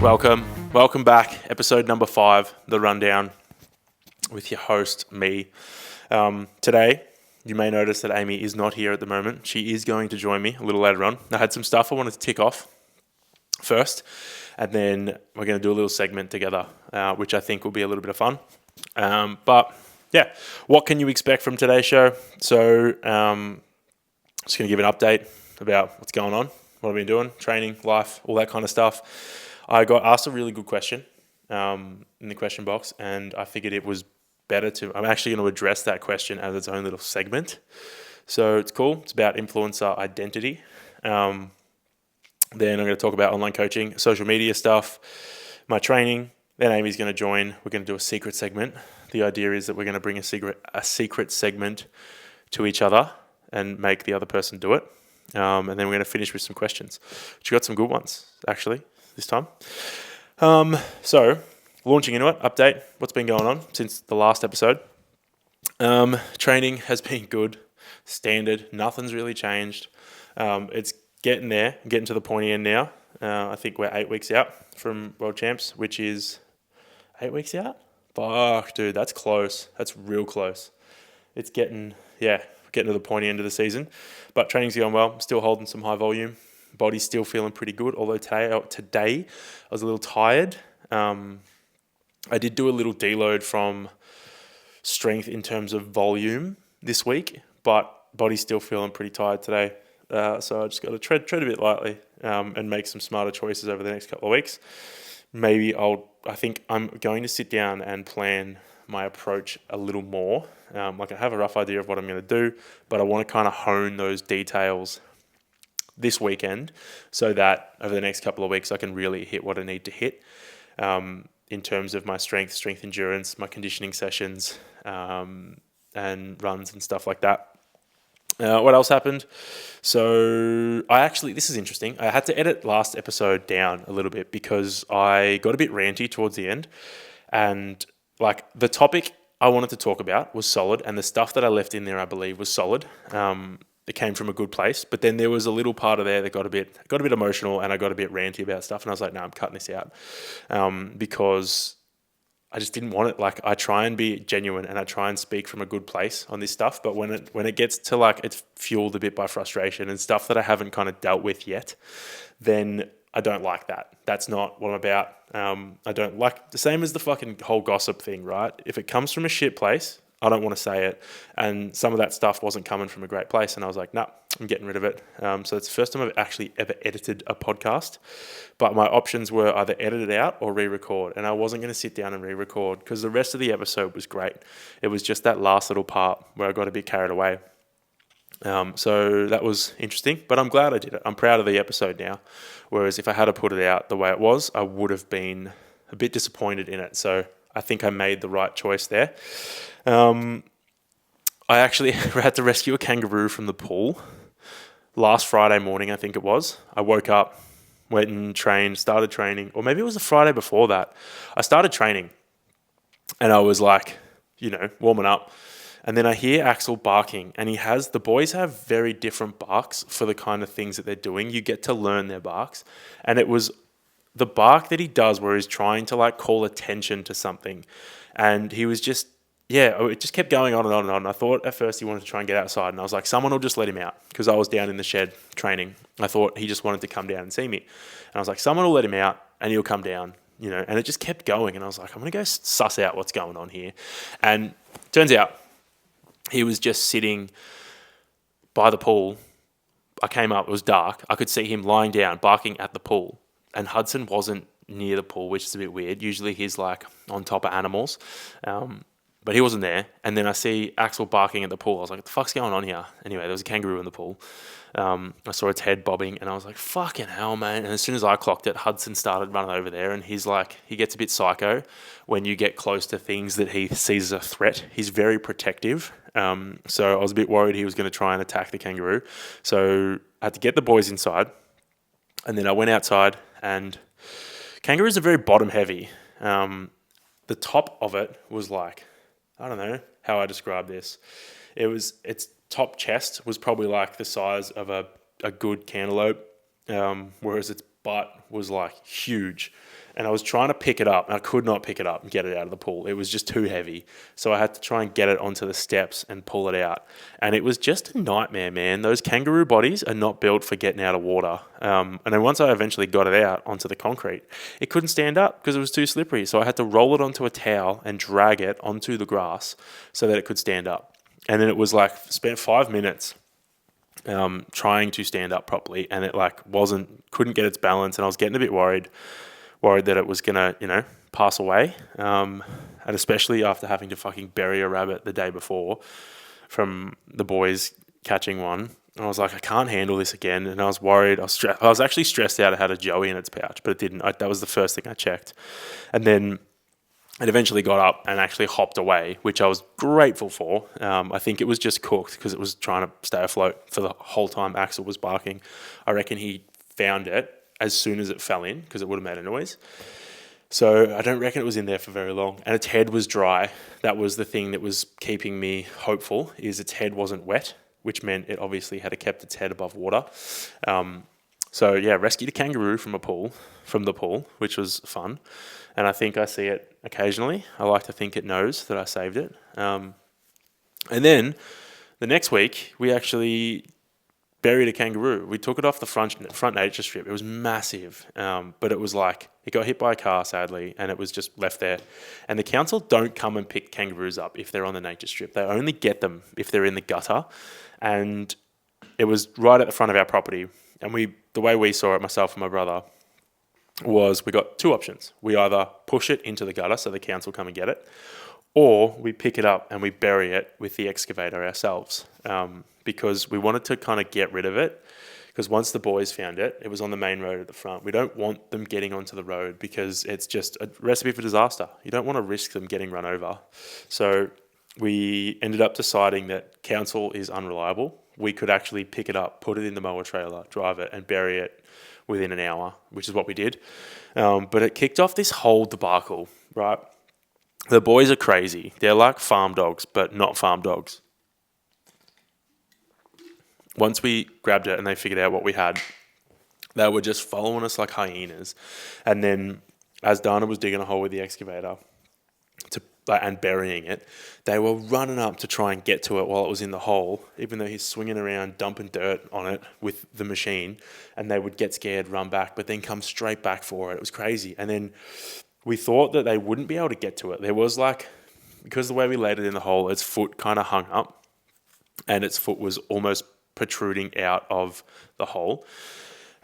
Welcome back. Episode number 5, The Rundown, with your host, me. Today, you may notice that Amy is not here at the moment. She is going to join me a little later on. I had some stuff I wanted to tick off first, and then we're going to do a little segment together, which I think will be a little bit of fun. But yeah, what can you expect from today's show? So, just going to give an update about what's going on, what I've been doing, training, life, all that kind of stuff. I got asked a really good question in the question box, and I figured it was better to... I'm actually going to address that question as its own little segment. So it's cool. It's about influencer identity. Then I'm going to talk about online coaching, social media stuff, my training. Then Amy's going to join. We're going to do a secret segment. The idea is that we're going to bring a secret segment to each other and make the other person do it. And then we're going to finish with some questions. Which got some good ones, actually, this time. So, launching into it, update, what's been going on since the last episode. Training has been good, standard, nothing's really changed. It's getting there, getting to the pointy end now. I think we're 8 weeks out from World Champs, which is 8 weeks out? Fuck, dude, that's close. That's real close. It's getting to the pointy end of the season. But training's going well, still holding some high volume. Body's still feeling pretty good, although today I was a little tired. I did do a little deload from strength in terms of volume this week, but body's still feeling pretty tired today. So I just got to tread a bit lightly and make some smarter choices over the next couple of weeks. I think I'm going to sit down and plan my approach a little more. I have a rough idea of what I'm going to do, but I want to kind of hone those details this weekend so that over the next couple of weeks I can really hit what I need to hit in terms of my strength endurance, my conditioning sessions, and runs and stuff like that. What else happened? So this is interesting. I had to edit last episode down a little bit because I got a bit ranty towards the end, and the topic I wanted to talk about was solid, and the stuff that I left in there I believe was solid. It came from a good place, but then there was a little part of there that got a bit emotional, and I got a bit ranty about stuff, and I was like, no, I'm cutting this out because I just didn't want it. I try and be genuine, and I try and speak from a good place on this stuff, but when it gets to it's fueled a bit by frustration and stuff that I haven't kind of dealt with yet, then I don't like that. That's not what I'm about. I don't like the same as the fucking whole gossip thing, right? If it comes from a shit place, I don't want to say it. And some of that stuff wasn't coming from a great place. And I was like, nah, I'm getting rid of it. So it's the first time I've actually ever edited a podcast. But my options were either edit it out or re-record. And I wasn't going to sit down and re-record because the rest of the episode was great. It was just that last little part where I got a bit carried away. So that was interesting, but I'm glad I did it. I'm proud of the episode now. Whereas if I had to put it out the way it was, I would have been a bit disappointed in it. So I think I made the right choice there. I actually had to rescue a kangaroo from the pool last Friday morning, I think it was. I woke up, went and trained, started training, or maybe it was the Friday before that. I started training and I was warming up. And then I hear Axel barking, and the boys have very different barks for the kind of things that they're doing. You get to learn their barks. And it was the bark that he does where he's trying to call attention to something. And he was just, it just kept going on and on and on. I thought at first he wanted to try and get outside, and I was like, someone will just let him out, because I was down in the shed training. I thought he just wanted to come down and see me. And I was like, someone will let him out and he'll come down, and it just kept going. And I was like, I'm going to go suss out what's going on here. And turns out, he was just sitting by the pool. I came up, it was dark. I could see him lying down, barking at the pool. And Hudson wasn't near the pool, which is a bit weird. Usually he's on top of animals. But he wasn't there. And then I see Axel barking at the pool. I was like, what the fuck's going on here? Anyway, there was a kangaroo in the pool. I saw its head bobbing, and I was like, fucking hell, man. And as soon as I clocked it, Hudson started running over there, and he gets a bit psycho when you get close to things that he sees as a threat. He's very protective. So I was a bit worried he was going to try and attack the kangaroo. So I had to get the boys inside, and then I went outside, and kangaroos are very bottom heavy. The top of it was I don't know how I describe this. Its top chest was probably the size of a good cantaloupe, whereas its butt was huge. and I was trying to pick it up, and I could not pick it up and get it out of the pool. It was just too heavy. So I had to try and get it onto the steps and pull it out. And it was just a nightmare, man. Those kangaroo bodies are not built for getting out of water. And then once I eventually got it out onto the concrete, it couldn't stand up because it was too slippery. So I had to roll it onto a towel and drag it onto the grass so that it could stand up. And then it was like, spent 5 minutes trying to stand up properly, and it like couldn't get its balance, and I was getting a bit worried that it was gonna pass away, and especially after having to fucking bury a rabbit the day before from the boys catching one. I was like, I can't handle this again, and I was worried. I was actually stressed out. It had a joey in its pouch, but it didn't. That was the first thing I checked, and then it eventually got up and actually hopped away, which I was grateful for. I think it was just cooked because it was trying to stay afloat for the whole time Axel was barking. I reckon he found it as soon as it fell in because it would have made a noise. So I don't reckon it was in there for very long. And its head was dry. That was the thing that was keeping me hopeful, is its head wasn't wet, which meant it obviously had kept its head above water. So yeah, rescued a kangaroo from the pool, which was fun. And I think I see it occasionally. I like to think it knows that I saved it. And then the next week, we actually buried a kangaroo. We took it off the front nature strip. It was massive, but it was like, it got hit by a car, sadly, and it was just left there. And the council don't come and pick kangaroos up if they're on the nature strip. They only get them if they're in the gutter. And it was right at the front of our property. And the way we saw it, myself and my brother, was we got two options. We either push it into the gutter so the council come and get it, or we pick it up and we bury it with the excavator ourselves, because we wanted to kind of get rid of it, because once the boys found it, it was on the main road at the front. We don't want them getting onto the road because it's just a recipe for disaster. You don't want to risk them getting run over. So we ended up deciding that council is unreliable. We could actually pick it up, put it in the mower trailer, drive it and bury it within an hour, which is what we did. But it kicked off this whole debacle, right? The boys are crazy. They're like farm dogs, but not farm dogs. Once we grabbed it and they figured out what we had, they were just following us like hyenas. And then as Dana was digging a hole with the excavator and burying it, they were running up to try and get to it while it was in the hole, even though he's swinging around dumping dirt on it with the machine, and they would get scared, run back, but then come straight back for it. It was crazy. And then we thought that they wouldn't be able to get to it. There was like, because the way we laid it in the hole, its foot kind of hung up and its foot was almost protruding out of the hole.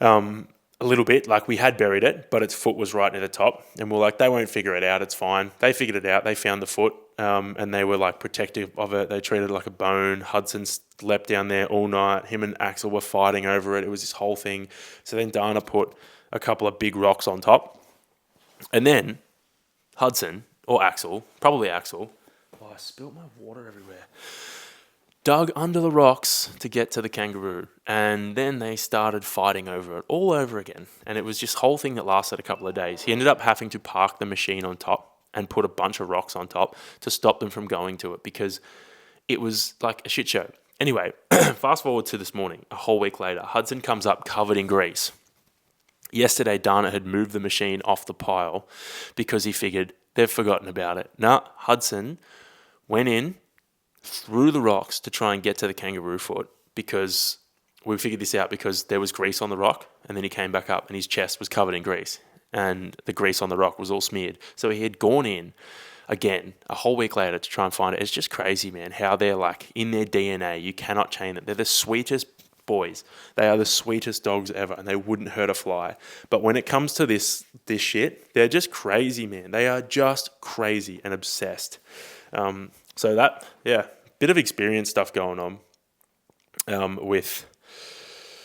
A little bit, like we had buried it, but its foot was right near the top, and we're like, they won't figure it out, it's fine. They figured it out, they found the foot, and they were like protective of it. They treated it like a bone. Hudson slept down there all night. Him and Axel were fighting over it. It was this whole thing. So then Dana put a couple of big rocks on top, and then Hudson, or Axel, probably Axel, I spilled my water everywhere, dug under the rocks to get to the kangaroo, and then they started fighting over it all over again. And it was this whole thing that lasted a couple of days. He ended up having to park the machine on top and put a bunch of rocks on top to stop them from going to it, because it was like a shit show. Anyway, fast forward to this morning, a whole week later, Hudson comes up covered in grease. Yesterday, Dana had moved the machine off the pile because he figured they've forgotten about it. Hudson went in through the rocks to try and get to the kangaroo foot, because we figured this out because there was grease on the rock, and then he came back up and his chest was covered in grease and the grease on the rock was all smeared. So he had gone in again a whole week later to try and find it. It's just crazy, man, how they're like in their DNA. You cannot chain it. They're the sweetest boys. They are the sweetest dogs ever, and they wouldn't hurt a fly. But when it comes to this shit, they're just crazy, man. They are just crazy and obsessed. So that, yeah, bit of experience stuff going on with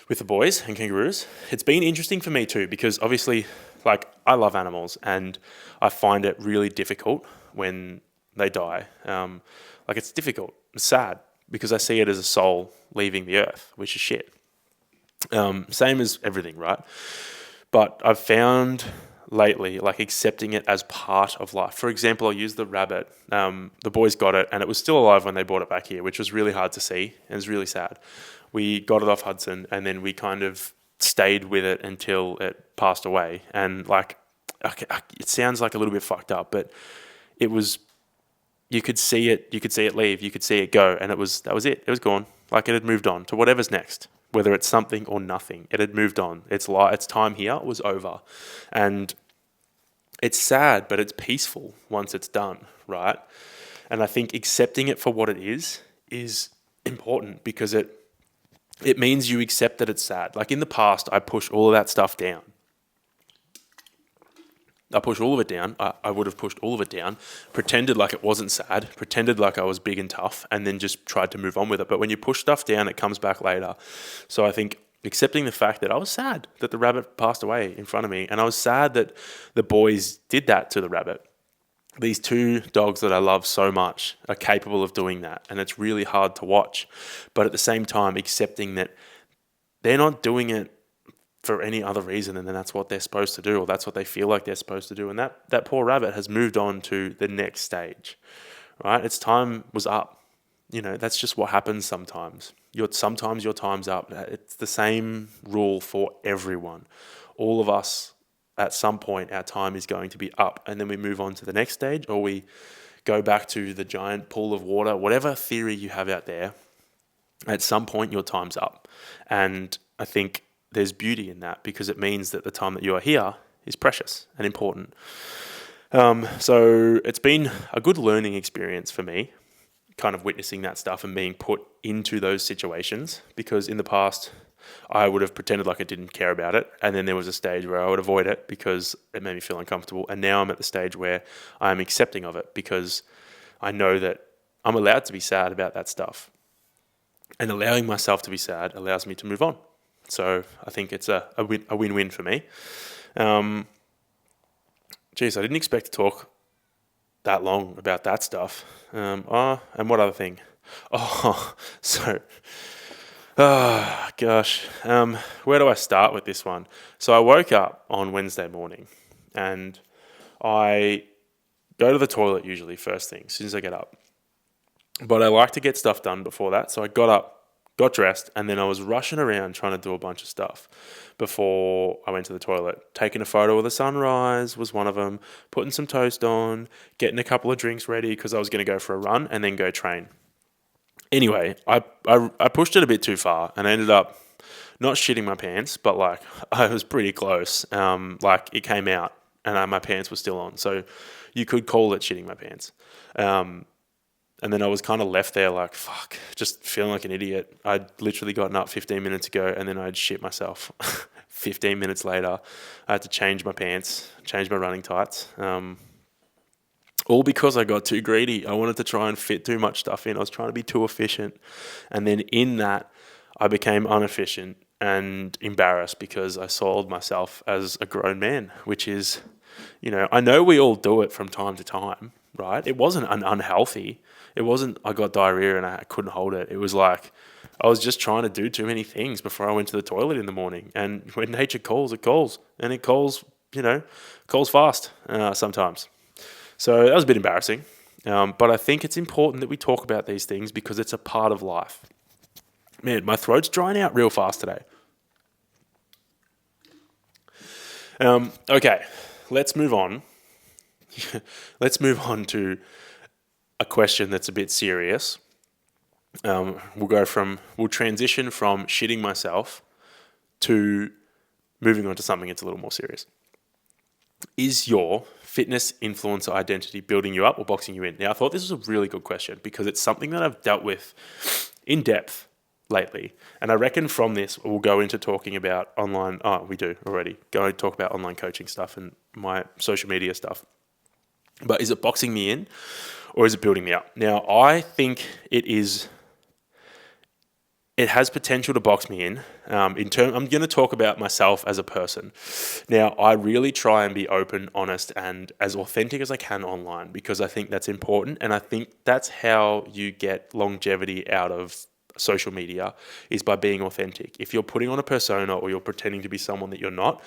the boys and kangaroos. It's been interesting for me too, because obviously, like, I love animals and I find it really difficult when they die. Like, it's difficult. It's sad because I see it as a soul leaving the earth, which is shit. Same as everything, right? But I've found lately, like, accepting it as part of life. For example, I'll use the rabbit. The boys got it and it was still alive when they brought it back here, which was really hard to see and it was really sad. We got it off Hudson and then we kind of stayed with it until it passed away. And like, okay, it sounds like a little bit fucked up, but it was, you could see it leave, you could see it go, and that was it. It was gone. Like, it had moved on to whatever's next, whether it's something or nothing. It had moved on. Its time here was over, and it's sad, but it's peaceful once it's done, right? And I think accepting it for what it is important, because it means you accept that it's sad. Like, in the past, I pushed all of that stuff down. I pushed all of it down. I would have pushed all of it down, pretended like it wasn't sad, pretended like I was big and tough, and then just tried to move on with it. But when you push stuff down, it comes back later. So I think accepting the fact that I was sad that the rabbit passed away in front of me, and I was sad that the boys did that to the rabbit. These two dogs that I love so much are capable of doing that, and it's really hard to watch. But at the same time, accepting that they're not doing it for any other reason, and then that's what they're supposed to do, or that's what they feel like they're supposed to do. And that poor rabbit has moved on to the next stage, right? Its time was up. That's just what happens sometimes. Sometimes your time's up. It's the same rule for everyone. All of us, at some point, our time is going to be up, and then we move on to the next stage, or we go back to the giant pool of water, whatever theory you have out there. At some point, your time's up. And I think there's beauty in that, because it means that the time that you are here is precious and important. So it's been a good learning experience for me, kind of witnessing that stuff and being put into those situations, because in the past I would have pretended like I didn't care about it, and then there was a stage where I would avoid it because it made me feel uncomfortable, and now I'm at the stage where I'm accepting of it, because I know that I'm allowed to be sad about that stuff, and allowing myself to be sad allows me to move on. So I think it's a win-win for me. Geez, I didn't expect to talk that long about that stuff. And what other thing? Gosh. Where do I start with this one? So I woke up on Wednesday morning, and I go to the toilet usually first thing, as soon as I get up. But I like to get stuff done before that. So I got up, got dressed, and then I was rushing around trying to do a bunch of stuff before I went to the toilet. Taking a photo of the sunrise was one of them, putting some toast on, getting a couple of drinks ready because I was going to go for a run and then go train. Anyway, I pushed it a bit too far, and I ended up not shitting my pants, but like I was pretty close. Like it came out and my pants were still on. So you could call it shitting my pants. And then I was kind of left there like, fuck, just feeling like an idiot. I'd literally gotten up 15 minutes ago, and then I'd shit myself. 15 minutes later, I had to change my pants, change my running tights. All because I got too greedy. I wanted to try and fit too much stuff in. I was trying to be too efficient. And then in that, I became inefficient and embarrassed because I soiled myself as a grown man, which is, I know we all do it from time to time, right? It wasn't unhealthy. It wasn't I got diarrhea and I couldn't hold it. It was like I was just trying to do too many things before I went to the toilet in the morning. And when nature calls, it calls. And it calls, calls fast sometimes. So that was a bit embarrassing. But I think it's important that we talk about these things because it's a part of life. Man, my throat's drying out real fast today. Okay, let's move on. Let's move on to a question that's a bit serious. We'll transition from shitting myself to moving on to something that's a little more serious. Is your fitness influencer identity building you up or boxing you in? Now, I thought this was a really good question because it's something that I've dealt with in depth lately. And I reckon from this, we'll go into talking about online. Oh, we do already. Go and talk about online coaching stuff and my social media stuff. But is it boxing me in or is it building me up? Now, I think it has potential to box me in. I'm going to talk about myself as a person. Now, I really try and be open, honest, and as authentic as I can online because I think that's important. And I think that's how you get longevity out of social media is by being authentic. If you're putting on a persona or you're pretending to be someone that you're not,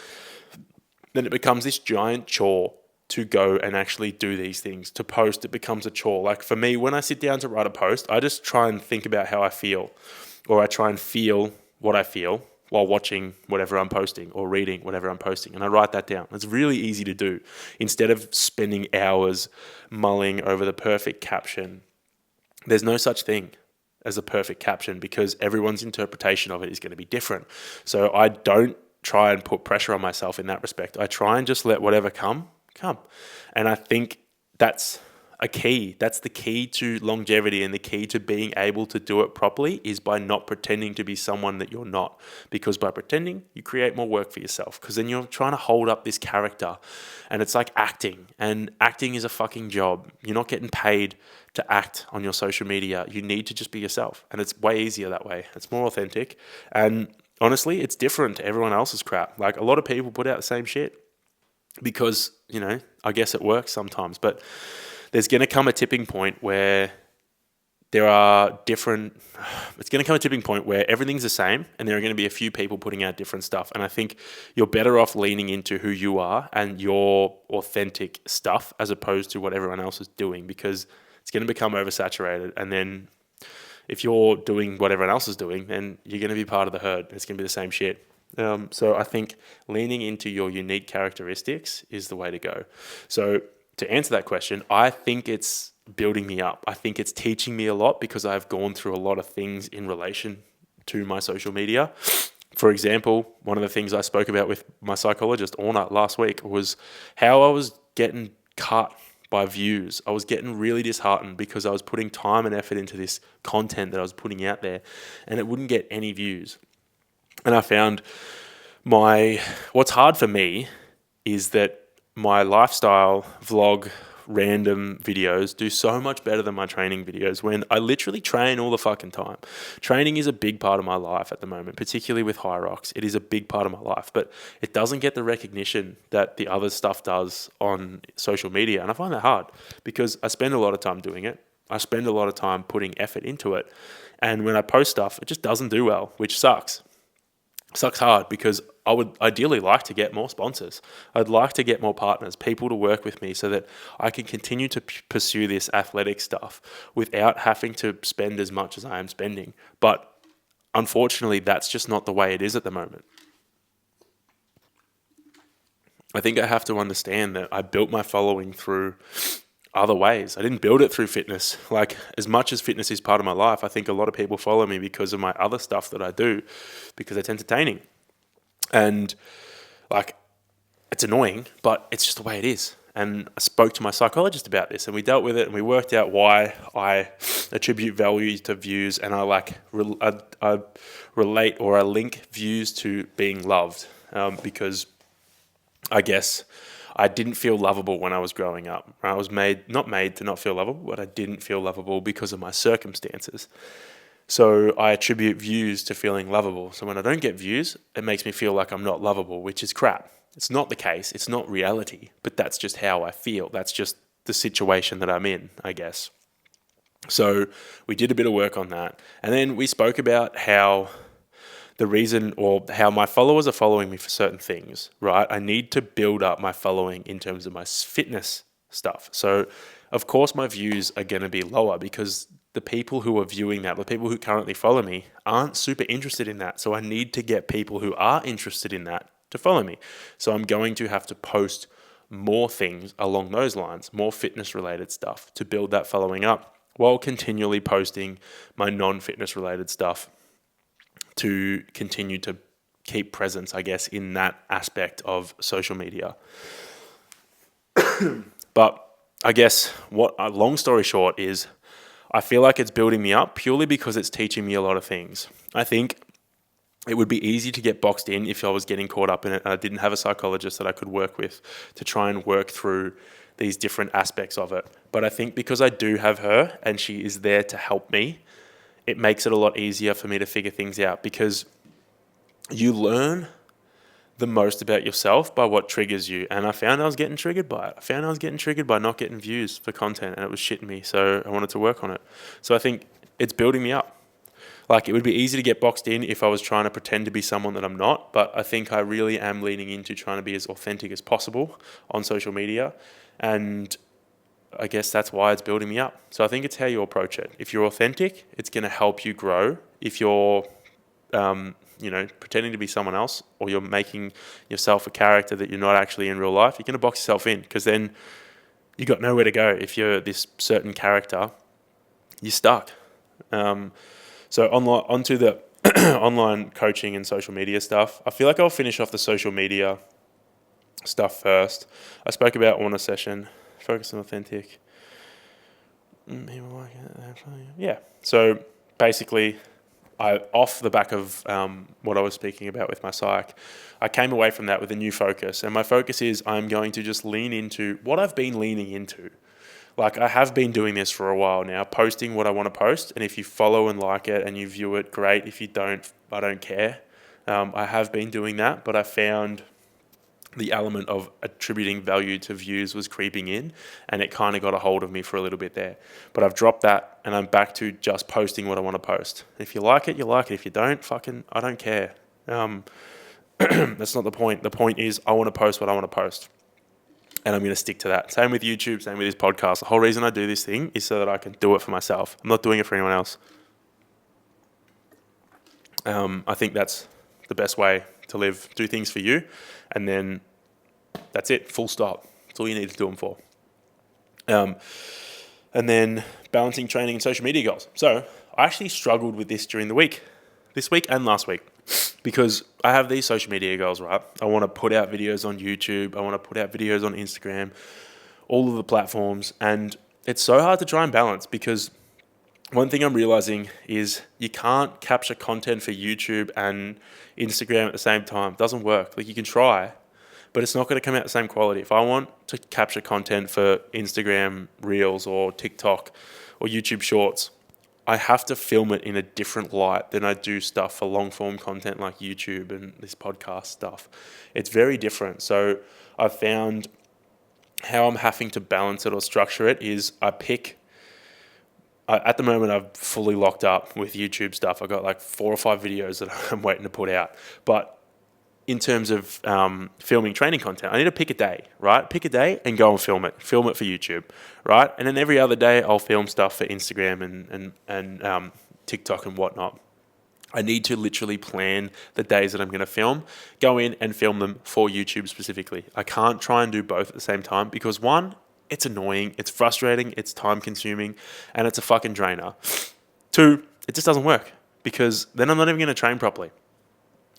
then it becomes this giant chore to go and actually do these things. To post, it becomes a chore. Like for me, when I sit down to write a post, I just try and think about how I feel, or I try and feel what I feel while watching whatever I'm posting or reading whatever I'm posting. And I write that down. It's really easy to do. Instead of spending hours mulling over the perfect caption, there's no such thing as a perfect caption because everyone's interpretation of it is going to be different. So I don't try and put pressure on myself in that respect. I try and just let whatever come. And I think that's a key. That's the key to longevity, and the key to being able to do it properly is by not pretending to be someone that you're not. Because by pretending, you create more work for yourself, because then you're trying to hold up this character, and it's like acting, and acting is a fucking job. You're not getting paid to act on your social media. You need to just be yourself, and it's way easier that way. It's more authentic, and honestly, it's different to everyone else's crap. Like, a lot of people put out the same shit because, I guess it works sometimes, but there's going to come a tipping point where it's going to come a tipping point where everything's the same, and there are going to be a few people putting out different stuff. And I think you're better off leaning into who you are and your authentic stuff as opposed to what everyone else is doing, because it's going to become oversaturated. And then if you're doing what everyone else is doing, then you're going to be part of the herd. It's going to be the same shit. So I think leaning into your unique characteristics is the way to go. So to answer that question, I think it's building me up. I think it's teaching me a lot because I've gone through a lot of things in relation to my social media. For example, one of the things I spoke about with my psychologist, Orna, last week was how I was getting cut by views. I was getting really disheartened because I was putting time and effort into this content that I was putting out there, and it wouldn't get any views. And I found what's hard for me is that my lifestyle vlog random videos do so much better than my training videos when I literally train all the fucking time. Training is a big part of my life at the moment, particularly with high rocks. It is a big part of my life, but it doesn't get the recognition that the other stuff does on social media. And I find that hard because I spend a lot of time doing it. I spend a lot of time putting effort into it. And when I post stuff, it just doesn't do well, which sucks. Sucks hard because I would ideally like to get more sponsors. I'd like to get more partners, people to work with me so that I can continue to pursue this athletic stuff without having to spend as much as I am spending. But unfortunately, that's just not the way it is at the moment. I think I have to understand that I built my following through other ways. I didn't build it through fitness. Like, as much as fitness is part of my life, I think a lot of people follow me because of my other stuff that I do, because it's entertaining. And like, it's annoying, but it's just the way it is. And I spoke to my psychologist about this, and we dealt with it, and we worked out why I attribute value to views, and I relate, or I link views to being loved, because I guess I didn't feel lovable when I was growing up. I was not made to not feel lovable, but I didn't feel lovable because of my circumstances. So I attribute views to feeling lovable. So when I don't get views, it makes me feel like I'm not lovable, which is crap. It's not the case. It's not reality, but that's just how I feel. That's just the situation that I'm in, I guess. So we did a bit of work on that. And then we spoke about how the reason, or how my followers are following me for certain things, right? I need to build up my following in terms of my fitness stuff. So of course my views are going to be lower because the people who are viewing that, the people who currently follow me, aren't super interested in that. So I need to get people who are interested in that to follow me. So I'm going to have to post more things along those lines, more fitness related stuff to build that following up, while continually posting my non-fitness related stuff to continue to keep presence, I guess, in that aspect of social media. But I guess long story short is, I feel like it's building me up purely because it's teaching me a lot of things. I think it would be easy to get boxed in if I was getting caught up in it and I didn't have a psychologist that I could work with to try and work through these different aspects of it. But I think because I do have her and she is there to help me, it makes it a lot easier for me to figure things out, because you learn the most about yourself by what triggers you. And I found I was getting triggered by it. I found I was getting triggered by not getting views for content, and it was shitting me. So I wanted to work on it. So I think it's building me up. Like, it would be easy to get boxed in if I was trying to pretend to be someone that I'm not, but I think I really am leaning into trying to be as authentic as possible on social media. And I guess that's why it's building me up. So I think it's how you approach it. If you're authentic, it's going to help you grow. If you're pretending to be someone else, or you're making yourself a character that you're not actually in real life, you're going to box yourself in, because then you got nowhere to go. If you're this certain character, you're stuck. So onto the online coaching and social media stuff. I feel like I'll finish off the social media stuff first. I spoke about on a session, focus on authentic. Yeah. So basically, off the back of what I was speaking about with my psych, I came away from that with a new focus. And my focus is I'm going to just lean into what I've been leaning into. Like, I have been doing this for a while now, posting what I want to post. And if you follow and like it and you view it, great. If you don't, I don't care. I have been doing that, but I found the element of attributing value to views was creeping in, and it kind of got a hold of me for a little bit there. But I've dropped that, and I'm back to just posting what I want to post. If you like it, you like it. If you don't, I don't care. That's not the point. The point is I want to post what I want to post, and I'm going to stick to that. Same with YouTube, same with this podcast. The whole reason I do this thing is so that I can do it for myself. I'm not doing it for anyone else. I think that's the best way to live. Do things for you, and then that's it. Full stop. That's all you need to do them for. And then balancing training and social media goals. So I actually struggled with this during the week, this week and last week, because I have these social media goals, right? I want to put out videos on YouTube. I want to put out videos on Instagram, all of the platforms. And it's so hard to try and balance, because one thing I'm realizing is you can't capture content for YouTube and Instagram at the same time. It doesn't work. Like, you can try, but it's not going to come out the same quality. If I want to capture content for Instagram Reels or TikTok or YouTube Shorts, I have to film it in a different light than I do stuff for long form content like YouTube and this podcast stuff. It's very different. So I've found how I'm having to balance it or structure it is at the moment, I've fully locked up with YouTube stuff. I've got like 4 or 5 videos that I'm waiting to put out. But in terms of filming training content, I need to pick a day, right? Pick a day and go and film it. Film it for YouTube, right? And then every other day, I'll film stuff for Instagram and TikTok and whatnot. I need to literally plan the days that I'm going to film, go in and film them for YouTube specifically. I can't try and do both at the same time, because one, it's annoying, it's frustrating, it's time consuming, and it's a fucking drainer. 2, it just doesn't work, because then I'm not even going to train properly.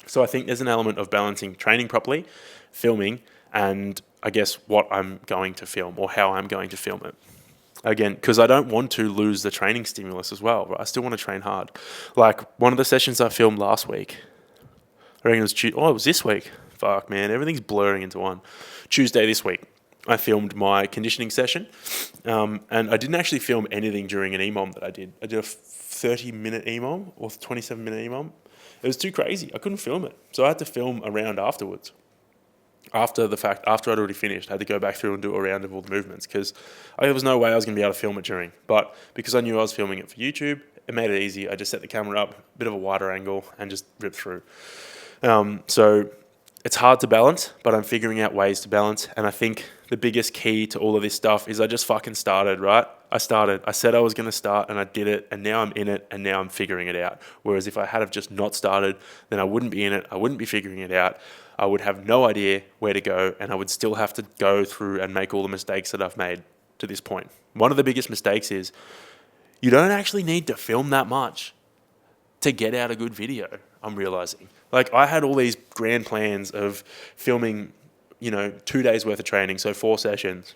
So I think there's an element of balancing training properly, filming, and I guess what I'm going to film or how I'm going to film it. Again, because I don't want to lose the training stimulus as well. Right? I still want to train hard. Like, one of the sessions I filmed last week, I reckon it was this week. Fuck, man, everything's blurring into one. Tuesday this week, I filmed my conditioning session, and I didn't actually film anything during an EMOM that I did. I did a 30-minute EMOM or 27-minute EMOM. It was too crazy. I couldn't film it. So I had to film a round afterwards. After I'd already finished, I had to go back through and do a round of all the movements, because there was no way I was going to be able to film it during. But because I knew I was filming it for YouTube, it made it easy. I just set the camera up, a bit of a wider angle, and just ripped through. So it's hard to balance, but I'm figuring out ways to balance. And I think the biggest key to all of this stuff is I just fucking started, right? I said I was going to start, and I did it, and now I'm in it, and now I'm figuring it out. Whereas if I had have just not started, then I wouldn't be in it. I wouldn't be figuring it out. I would have no idea where to go, and I would still have to go through and make all the mistakes that I've made to this point. One of the biggest mistakes is you don't actually need to film that much to get out a good video, I'm realizing. Like, I had all these grand plans of filming, 2 days worth of training, so 4 sessions,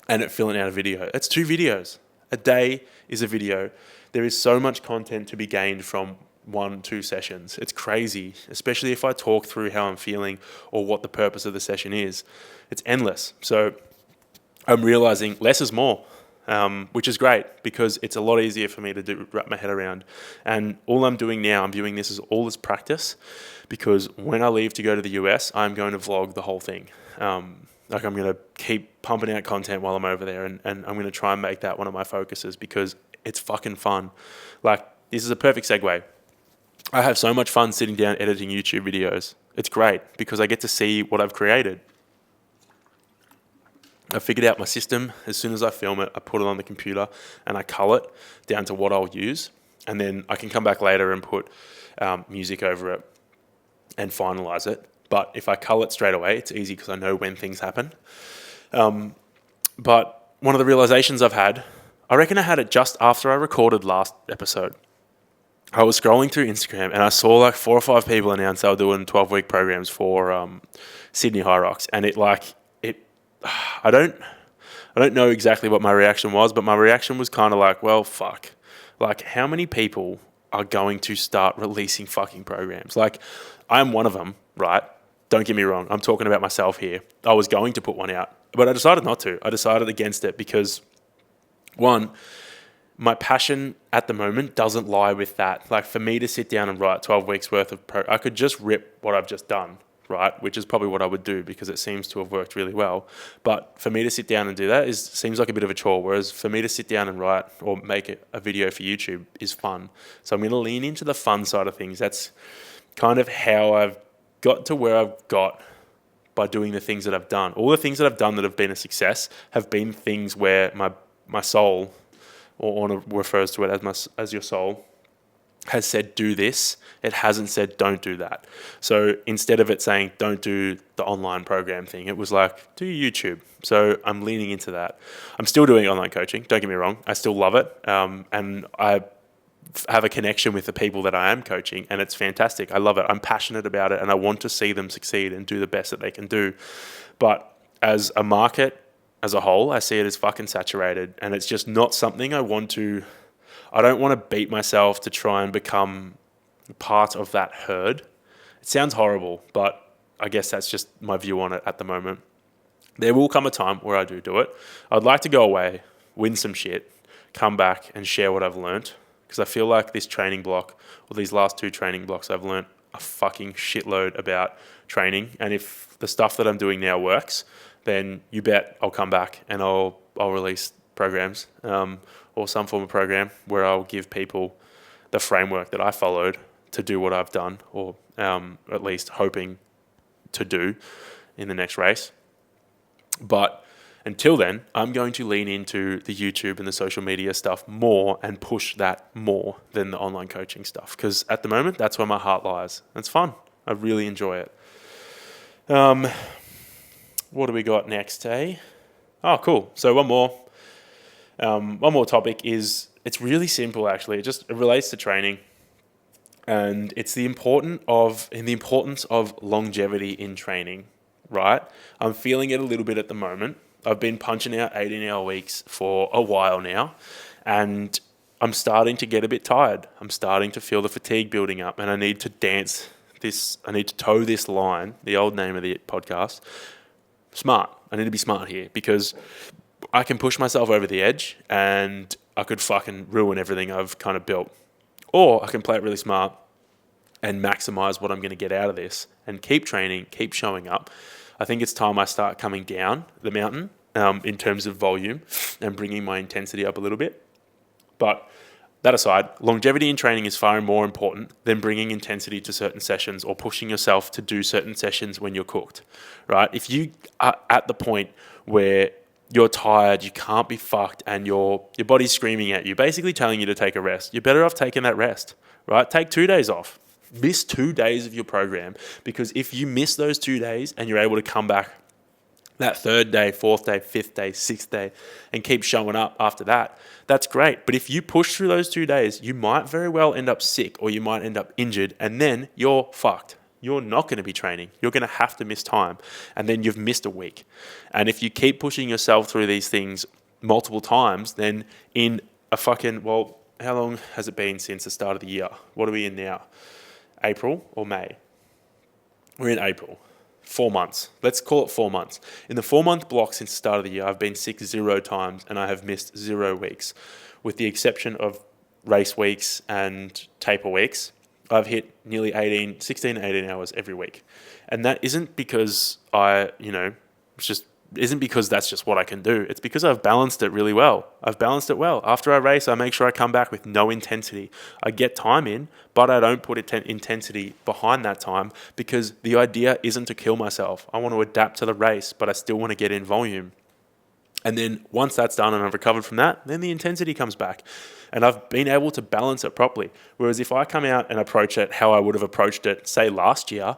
and it filling out a video. It's 2 videos. A day is a video. There is so much content to be gained from 1-2 sessions. It's crazy, especially if I talk through how I'm feeling or what the purpose of the session is. It's endless. So I'm realizing less is more, which is great, because it's a lot easier for me to wrap my head around. And all I'm doing now, I'm viewing this as all as practice, because when I leave to go to the US, I'm going to vlog the whole thing. I'm going to keep pumping out content while I'm over there, and I'm going to try and make that one of my focuses, because it's fucking fun. Like, this is a perfect segue. I have so much fun sitting down editing YouTube videos. It's great, because I get to see what I've created. I figured out my system. As soon as I film it, I put it on the computer and I cull it down to what I'll use. And then I can come back later and put music over it, and finalize it. But if I cull it straight away, it's easy because I know when things happen. But one of the realizations I've had, I reckon I had it just after I recorded last episode. I was scrolling through Instagram and I saw like 4 or 5 people announce they were doing 12-week programs for Sydney High Rocks, and I don't know exactly what my reaction was, but my reaction was kind of like, well, fuck. Like, how many people are going to start releasing fucking programs? Like, I'm one of them, right? Don't get me wrong. I'm talking about myself here. I was going to put one out, but I decided not to. I decided against it because, one, my passion at the moment doesn't lie with that. Like, for me to sit down and write 12 weeks worth of I could just rip what I've just done, right? Which is probably what I would do because it seems to have worked really well. But for me to sit down and do that seems like a bit of a chore. Whereas for me to sit down and write or make a video for YouTube is fun. So I'm going to lean into the fun side of things. That's kind of how I've got to where I've got by doing the things that I've done. All the things that I've done that have been a success have been things where my soul, or Orna refers to it as your soul, has said do this. It hasn't said don't do that. So instead of it saying don't do the online program thing, it was like do YouTube. So I'm leaning into that. I'm still doing online coaching, don't get me wrong. I still love it, and I have a connection with the people that I am coaching, and it's fantastic. I love it. I'm passionate about it, and I want to see them succeed and do the best that they can do. But as a market as a whole, I see it as fucking saturated, and it's just not something I don't want to beat myself to try and become part of that herd. It sounds horrible, but I guess that's just my view on it at the moment. There will come a time where I do it. I'd like to go away, win some shit, come back and share what I've learned, because I feel like this training block, or these last 2 training blocks, I've learned a fucking shitload about training. And if the stuff that I'm doing now works, then you bet I'll come back and I'll release programs, or some form of program where I'll give people the framework that I followed to do what I've done, or at least hoping to do in the next race. But until then, I'm going to lean into the YouTube and the social media stuff more and push that more than the online coaching stuff, because at the moment, that's where my heart lies. It's fun. I really enjoy it. What do we got next, eh? Oh, cool. So one more topic is, it's really simple actually. It relates to training, and it's the importance of longevity in training, right? I'm feeling it a little bit at the moment. I've been punching out 18-hour weeks for a while now, and I'm starting to get a bit tired. I'm starting to feel the fatigue building up, and I need to toe this line, the old name of the podcast, smart. I need to be smart here, because I can push myself over the edge and I could fucking ruin everything I've kind of built. Or I can play it really smart and maximize what I'm going to get out of this and keep training, keep showing up. I think it's time I start coming down the mountain in terms of volume and bringing my intensity up a little bit. But that aside, longevity in training is far more important than bringing intensity to certain sessions or pushing yourself to do certain sessions when you're cooked, right? If you are at the point where you're tired, you can't be fucked, and your body's screaming at you, basically telling you to take a rest, you're better off taking that rest, right? Take 2 days off. Miss 2 days of your program, because if you miss those 2 days and you're able to come back that 3rd day, 4th day, 5th day, 6th day, and keep showing up after that, that's great. But if you push through those 2 days, you might very well end up sick, or you might end up injured, and then you're fucked. You're not going to be training. You're going to have to miss time, and then you've missed a week. And if you keep pushing yourself through these things multiple times, then in a fucking, well, how long has it been since the start of the year? What are we in now? April or May? We're in April. 4 months. Let's call it 4 months. In the 4-month block since the start of the year, I've been sick 0 times, and I have missed 0 weeks. With the exception of race weeks and taper weeks, I've hit nearly 16 to 18 hours every week. And that isn't because isn't because that's just what I can do. It's because I've balanced it really well. I've balanced it well. After I race, I make sure I come back with no intensity. I get time in, but I don't put intensity behind that time, because the idea isn't to kill myself. I want to adapt to the race, but I still want to get in volume. And then once that's done and I've recovered from that, then the intensity comes back. And I've been able to balance it properly. Whereas if I come out and approach it how I would have approached it, say, last year,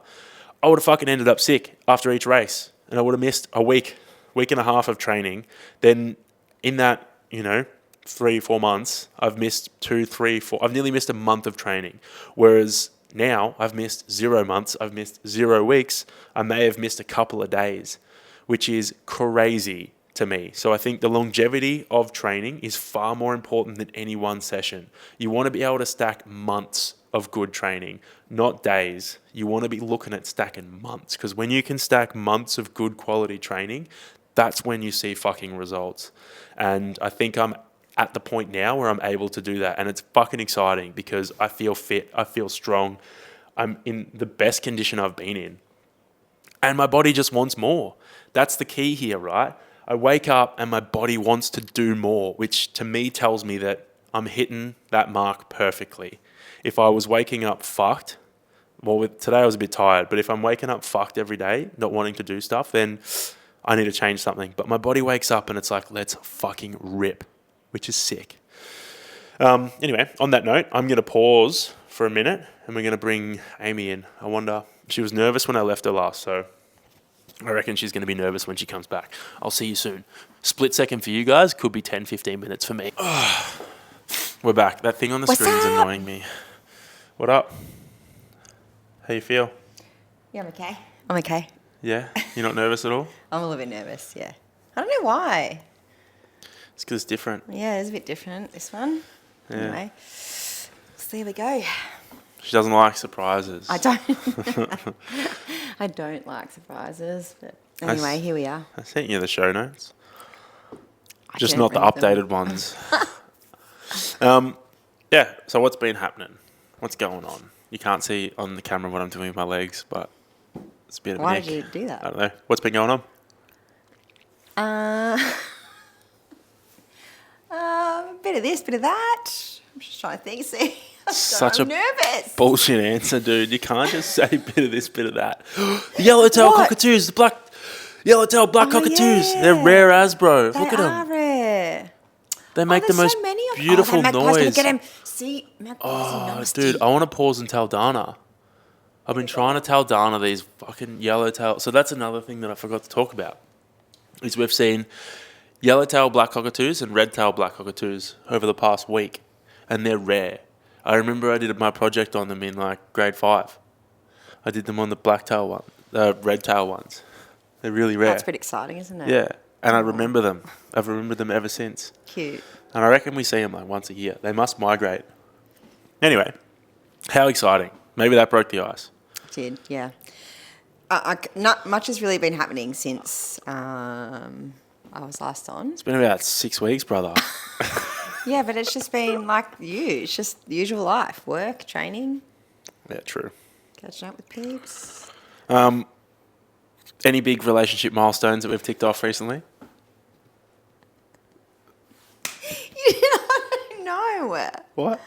I would have fucking ended up sick after each race. And I would have missed a week and a half of training. Then in that, 3-4 months, I've missed 2, 3, 4. I've nearly missed a month of training. Whereas now I've missed 0 months. I've missed 0 weeks. I may have missed a couple of days, which is crazy to me. So I think the longevity of training is far more important than any one session. You want to be able to stack months of good training, not days. You want to be looking at stacking months, because when you can stack months of good quality training, that's when you see fucking results. And I think I'm at the point now where I'm able to do that. And it's fucking exciting because I feel fit. I feel strong. I'm in the best condition I've been in. And my body just wants more. That's the key here, right? I wake up and my body wants to do more, which to me tells me that I'm hitting that mark perfectly. If I was waking up fucked, today I was a bit tired, but if I'm waking up fucked every day, not wanting to do stuff, then I need to change something. But my body wakes up and it's like, let's fucking rip, which is sick. Anyway, on that note, I'm going to pause for a minute and we're going to bring Amy in. I wonder, she was nervous when I left her last, so I reckon she's going to be nervous when she comes back. I'll see you soon. Split second for you guys, could be 10, 15 minutes for me. We're back. That thing on the screen's annoying me. What up? How you feel? Yeah, I'm okay. Yeah? You're not nervous at all? I'm a little bit nervous, yeah. I don't know why. It's because it's different. Yeah, it's a bit different, this one. Yeah. Anyway, so there we go. She doesn't like surprises. I don't. I don't like surprises, but anyway, here we are. I sent you the show notes. Just not the updated ones. Yeah, so what's been happening? What's going on? You can't see on the camera what I'm doing with my legs, but it's a bit of a Why nick. did you do that? I don't know. What's been going on? A bit of this, bit of that. I'm just trying to think. See, Such I'm a nervous. bullshit answer, dude. You can't just say bit of this, bit of that. The yellowtail cockatoos, the black yellowtail black cockatoos. Yeah. They're rare as, bro. They Look at are them. rare. They make the most so many of beautiful magpies. Gonna noise. get him. See, magpies are nasty. Dude, I want to pause and tell Dana. I've been trying to tell Dana these fucking yellowtail. So that's another thing that I forgot to talk about. Is we've seen yellowtail black cockatoos and redtail black cockatoos over the past week, and they're rare. I remember I did my project on them in like grade 5. I did them on the blacktail one, the redtail ones. They're really rare. That's pretty exciting, isn't it? Yeah, and I remember them. I've remembered them ever since. Cute. And I reckon we see them like once a year. They must migrate. Anyway, how exciting. Maybe that broke the ice. Did, yeah. Not much has really been happening since I was last on. It's been about 6 weeks, brother. Yeah, but it's just been like you. It's just the usual life. Work, training, Yeah, true. catching up with peeps. Any big relationship milestones that we've ticked off recently? I don't know. What?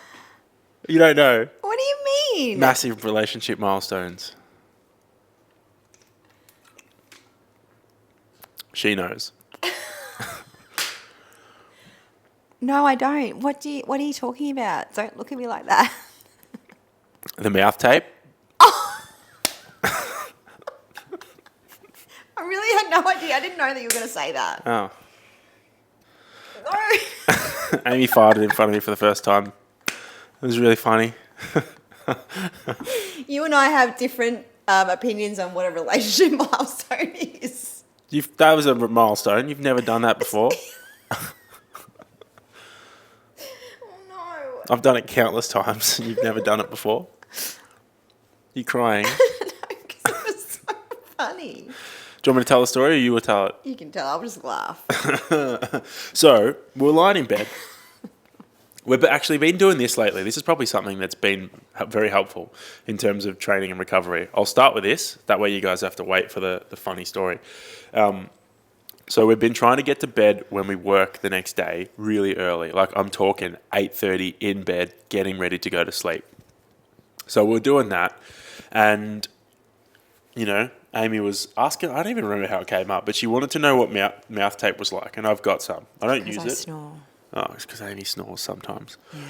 You don't know? What do you mean? Massive relationship milestones. She knows. No, I don't. What are you talking about? Don't look at me like that. The mouth tape? I really had no idea. I didn't know that you were going to say that. Oh. No. Amy farted in front of me for the first time. It was really funny. You and I have different opinions on what a relationship milestone is. That was a milestone. You've never done that before. Oh no. I've done it countless times. You've never done it before. You crying? No, because it was so funny. Do you want me to tell the story or you will tell it? You can tell. I'll just laugh. So, we're lying in bed. We've actually been doing this lately. This is probably something that's been very helpful in terms of training and recovery. I'll start with this. That way you guys have to wait for the funny story. So we've been trying to get to bed when we work the next day really early. Like I'm talking 8:30 in bed, getting ready to go to sleep. So we're doing that. And, Amy was asking, I don't even remember how it came up, but she wanted to know what mouth tape was like, and I've got some. I don't use Because I it. snore. Oh, it's because Amy snores sometimes. Yeah.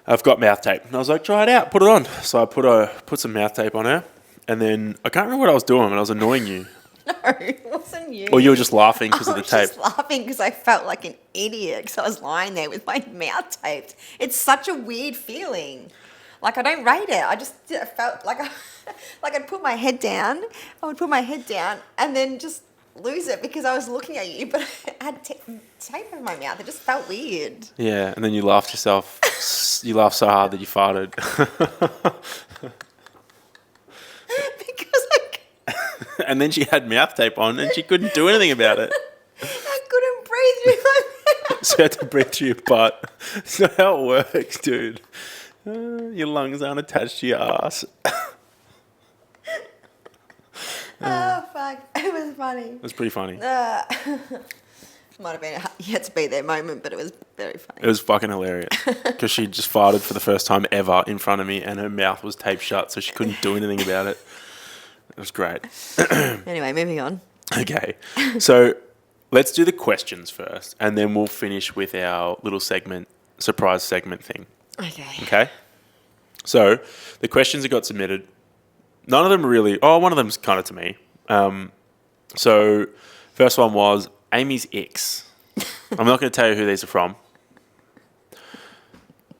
I've got mouth tape. And I was like, try it out, put it on. So I put some mouth tape on her, and then I can't remember what I was doing, and I was annoying you. No, it wasn't you. Or you were just laughing because of the tape. I was just laughing because I felt like an idiot because I was lying there with my mouth taped. It's such a weird feeling. Like, I don't rate it. I just felt like I'd put my head down. I would put my head down and then just lose it because I was looking at you, but I had tape over my mouth. It just felt weird. Yeah, and then you laughed yourself. You laughed so hard that you farted. Because And then she had mouth tape on and she couldn't do anything about it. I couldn't breathe through my mouth. So you had to breathe through your butt. That's not how it works, dude. Your lungs aren't attached to your ass. Oh, fuck. It was funny. It was pretty funny. Might have been a yet to be there moment, but it was very funny. It was fucking hilarious because she just farted for the first time ever in front of me and her mouth was taped shut, so she couldn't do anything about it. It was great. Anyway, moving on. Okay, so let's do the questions first, and then we'll finish with our little surprise segment thing. Okay. Okay? So the questions that got submitted, none of them really... Oh, one of them's kind of to me. So first one was Amy's icks. I'm not going to tell you who these are from.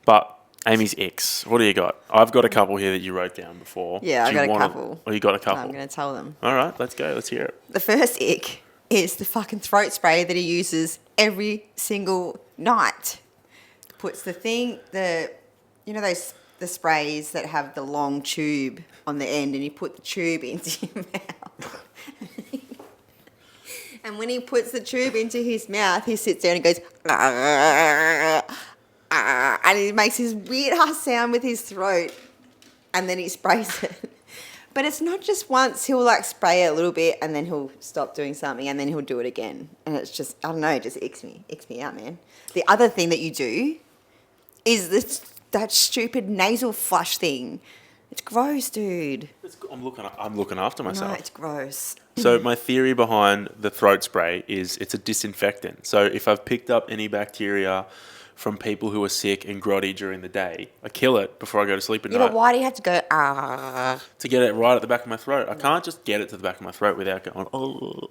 But Amy's icks. What do you got? I've got a couple here that you wrote down before. Yeah, I got a couple. Oh, you got a couple? No, I'm going to tell them. All right, let's go. Let's hear it. The first ick is the fucking throat spray that he uses every single night. Puts the sprays that have the long tube on the end, and you put the tube into your mouth. And when he puts the tube into his mouth, he sits there and goes, and he makes this weird ass sound with his throat, and then he sprays it. But it's not just once. He'll like spray it a little bit, and then he'll stop doing something, and then he'll do it again. And it's just, I don't know, it just icks me out, man. The other thing that you do is that stupid nasal flush thing. It's gross, dude. I'm looking after myself. No, it's gross. So my theory behind the throat spray is it's a disinfectant. So if I've picked up any bacteria from people who are sick and grotty during the day, I kill it before I go to sleep at Yeah, night. but why do you have to go, ah? To get it right at the back of my throat. I can't just get it to the back of my throat without going, oh.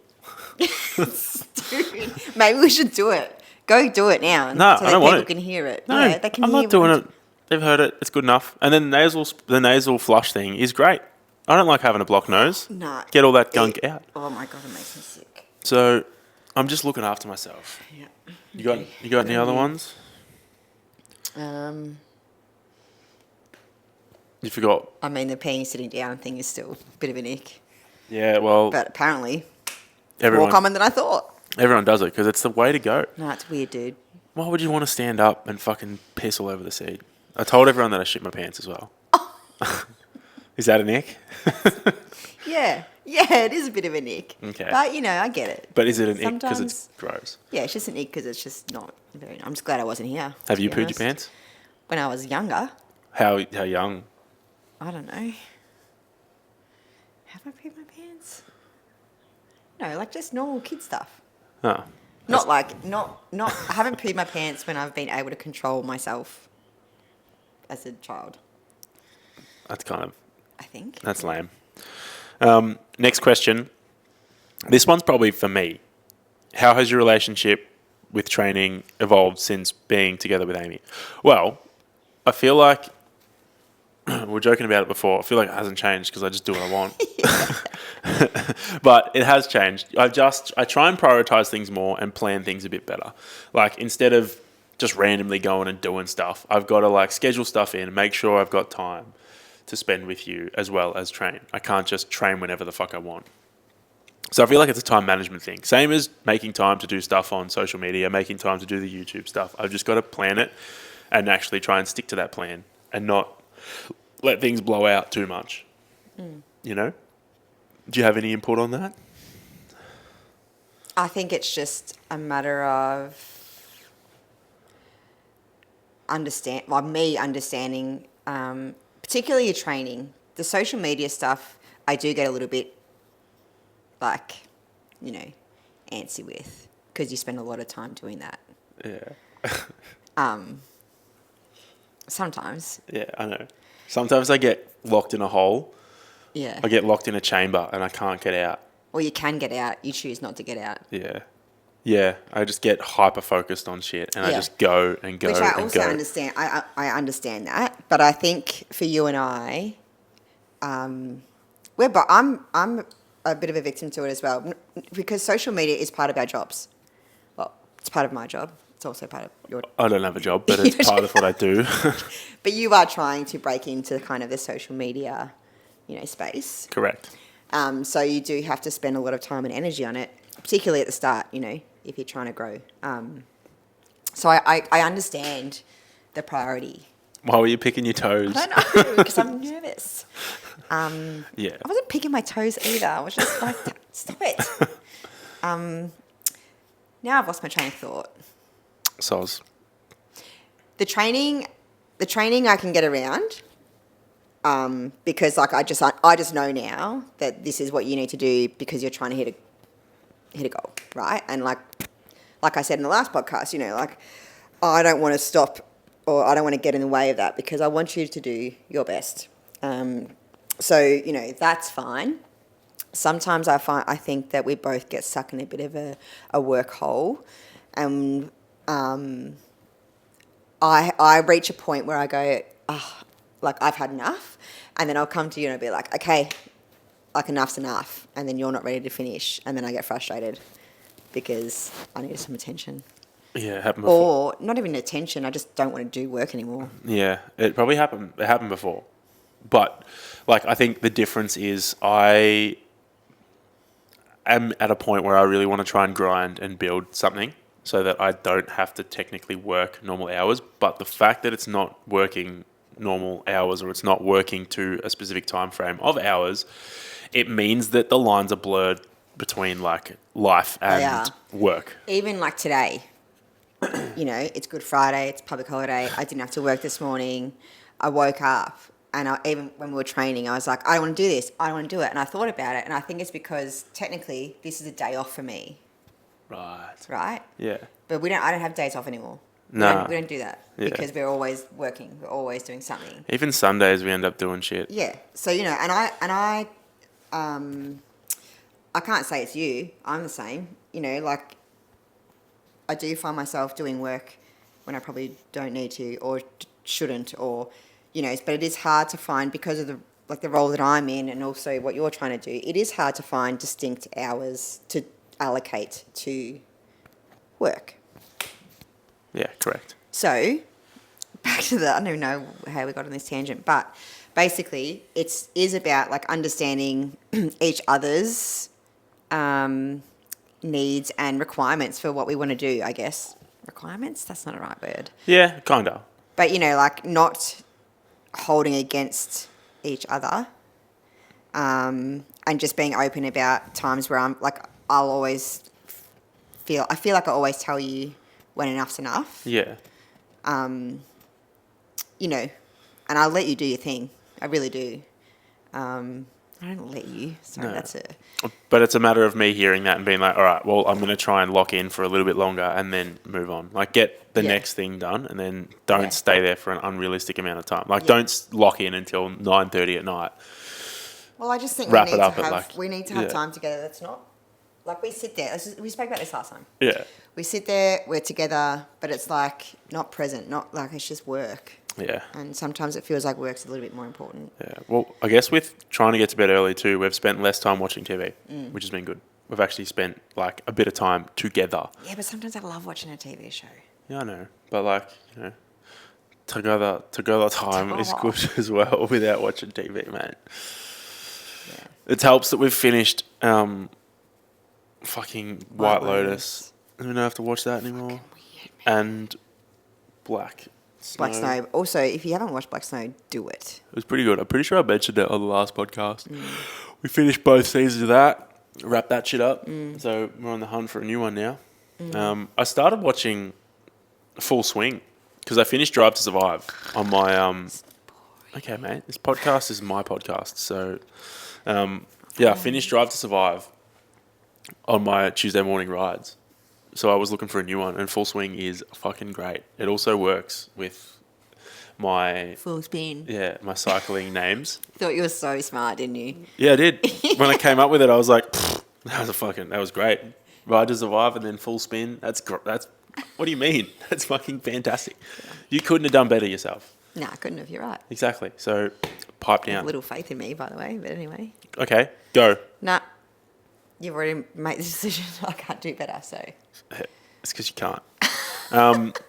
Dude, maybe we should do it. Go do it now. No, so I don't that want people it. can hear it. No, Yeah, they can I'm hear not doing what- it. They've heard it. It's good enough. And then the nasal flush thing is great. I don't like having a blocked nose. No. Get all that gunk out. Oh my God, it makes me sick. So I'm just looking after myself. Yeah. You got any other ones? You forgot. I mean, the peeing sitting down thing is still a bit of an ick. Yeah, well, But apparently, everyone more common than I thought. does it because it's the way to go. No, it's weird, dude. Why would you want to stand up and fucking piss all over the seat? I told everyone that I shit my pants as well. Is that an ick? Yeah, it is a bit of an ick. Okay. But, I get it. But is it an ick because Sometimes- it's gross? Yeah, it's just an ick because it's just not very... I'm just glad I wasn't here. Have to you be pooed your honest. pants? When I was younger. How young? I don't know. Have I pooed my pants? No, like just normal kid stuff. Oh. Not I haven't pooed my pants when I've been able to control myself as a child, That's kind of... I think. That's lame. Next question. This one's probably for me. How has your relationship with training evolved since being together with Amy? Well, I feel like we were joking about it before. I feel like it hasn't changed because I just do what I want. But it has changed. I try and prioritize things more and plan things a bit better. Like instead of just randomly going and doing stuff, I've got to like schedule stuff in, make sure I've got time to spend with you as well as train. I can't just train whenever the fuck I want. So I feel like it's a time management thing. Same as making time to do stuff on social media, making time to do the YouTube stuff. I've just got to plan it and actually try and stick to that plan and not let things blow out too much. You know? Do you have any input on that? I think it's just a matter of me understanding, particularly your training. The social media stuff, I do get a little bit like, antsy with, because you spend a lot of time doing that. Yeah. Sometimes. Yeah, I know. Sometimes I get locked in a hole. Yeah. I get locked in a chamber and I can't get out. Or you can get out. You choose not to get out. Yeah. Yeah, I just get hyper focused on shit and I just go and go and go. Which I also understand. I understand that. But I think for you and I, I'm a bit of a victim to it as well, because social media is part of our jobs. Well, it's part of my job. It's also part of your... I don't have a job, but it's part of what I do. But you are trying to break into kind of the social media, space. Correct. So you do have to spend a lot of time and energy on it, particularly at the start, if you're trying to grow. So I understand the priority. Why were you picking your toes? I don't know, because I'm nervous. Yeah. I wasn't picking my toes either. I was just like, stop it. Now I've lost my train of thought. Soz. The training I can get around, because like I just know now that this is what you need to do because you're trying to hit a goal, right? And like I said in the last podcast, like I don't want to stop, or I don't want to get in the way of that, because I want you to do your best. So that's fine. Sometimes I think that we both get stuck in a bit of a work hole, and I reach a point where I go, like I've had enough, and then I'll come to you and I'll be like, okay, like enough's enough, and then you're not ready to finish, and then I get frustrated because I need some attention. Yeah, it happened before. Or not even attention, I just don't want to do work anymore. Yeah, it probably happened. It happened before. But like I think the difference is I am at a point where I really want to try and grind and build something so that I don't have to technically work normal hours. But the fact that it's not working normal hours, or it's not working to a specific time frame of hours, it means that the lines are blurred between like life and work. Even like today, it's Good Friday, it's public holiday. I didn't have to work this morning. I woke up, and even when we were training, I was like, I don't want to do this. I don't want to do it. And I thought about it, and I think it's because technically this is a day off for me. Right? Yeah. But I don't have days off anymore. No. We don't do that because we're always working. We're always doing something. Even Sundays we end up doing shit. Yeah. So, I can't say it's you. I'm the same. Like I do find myself doing work when I probably don't need to or shouldn't, or, but it is hard to find, because of the role that I'm in and also what you're trying to do. It is hard to find distinct hours to allocate to work. Yeah, correct. So, back to I don't even know how we got on this tangent, but basically it is about like understanding each other's needs and requirements for what we want to do, I guess. Requirements? That's not a right word. Yeah, kind of. But, like not holding against each other, and just being open about times where I'm like, I feel like I always tell you when enough's enough. Yeah. And I'll let you do your thing. I really do. I don't let you. Sorry, No. that's it. But it's a matter of me hearing that and being like, all right, well, I'm going to try and lock in for a little bit longer and then move on. Like, get the next thing done, and then don't stay there for an unrealistic amount of time. Like, don't lock in until 9:30 at night. Well, I just think we need to have time together. That's not... Like, we sit there. We spoke about this last time. Yeah. We sit there, we're together, but it's like not present, not like it's just work. Yeah. And sometimes it feels like work's a little bit more important. Yeah. Well, I guess with trying to get to bed early too, we've spent less time watching TV, which has been good. We've actually spent like a bit of time together. Yeah, but sometimes I love watching a TV show. Yeah, I know. But like, together time is good as well without watching TV, mate. Yeah. It helps that we've finished fucking White Lotus. We don't have to watch that anymore. And Black Snow. Also, if you haven't watched Black Snow, do it. It was pretty good. I'm pretty sure I mentioned it on the last podcast. We finished both seasons of that, wrapped that shit up. So we're on the hunt for a new one now. I started watching Full Swing because I finished Drive to Survive on my... Okay, mate. This podcast is my podcast. So, I finished Drive to Survive on my Tuesday morning rides. So I was looking for a new one, and Full Swing is fucking great. It also works with my Full spin. my cycling names. Thought you were so smart, didn't you? Yeah, I did. When I came up with it, I was like, that was great. Ride to Survive and then Full Spin. That's what do you mean? That's fucking fantastic. You couldn't have done better yourself. No, I couldn't have. You're right. Exactly. So pipe You have down. little faith in me, by the way. But anyway. Okay, go. Nah. You've already made the decision. I can't do better, so. It's because you can't.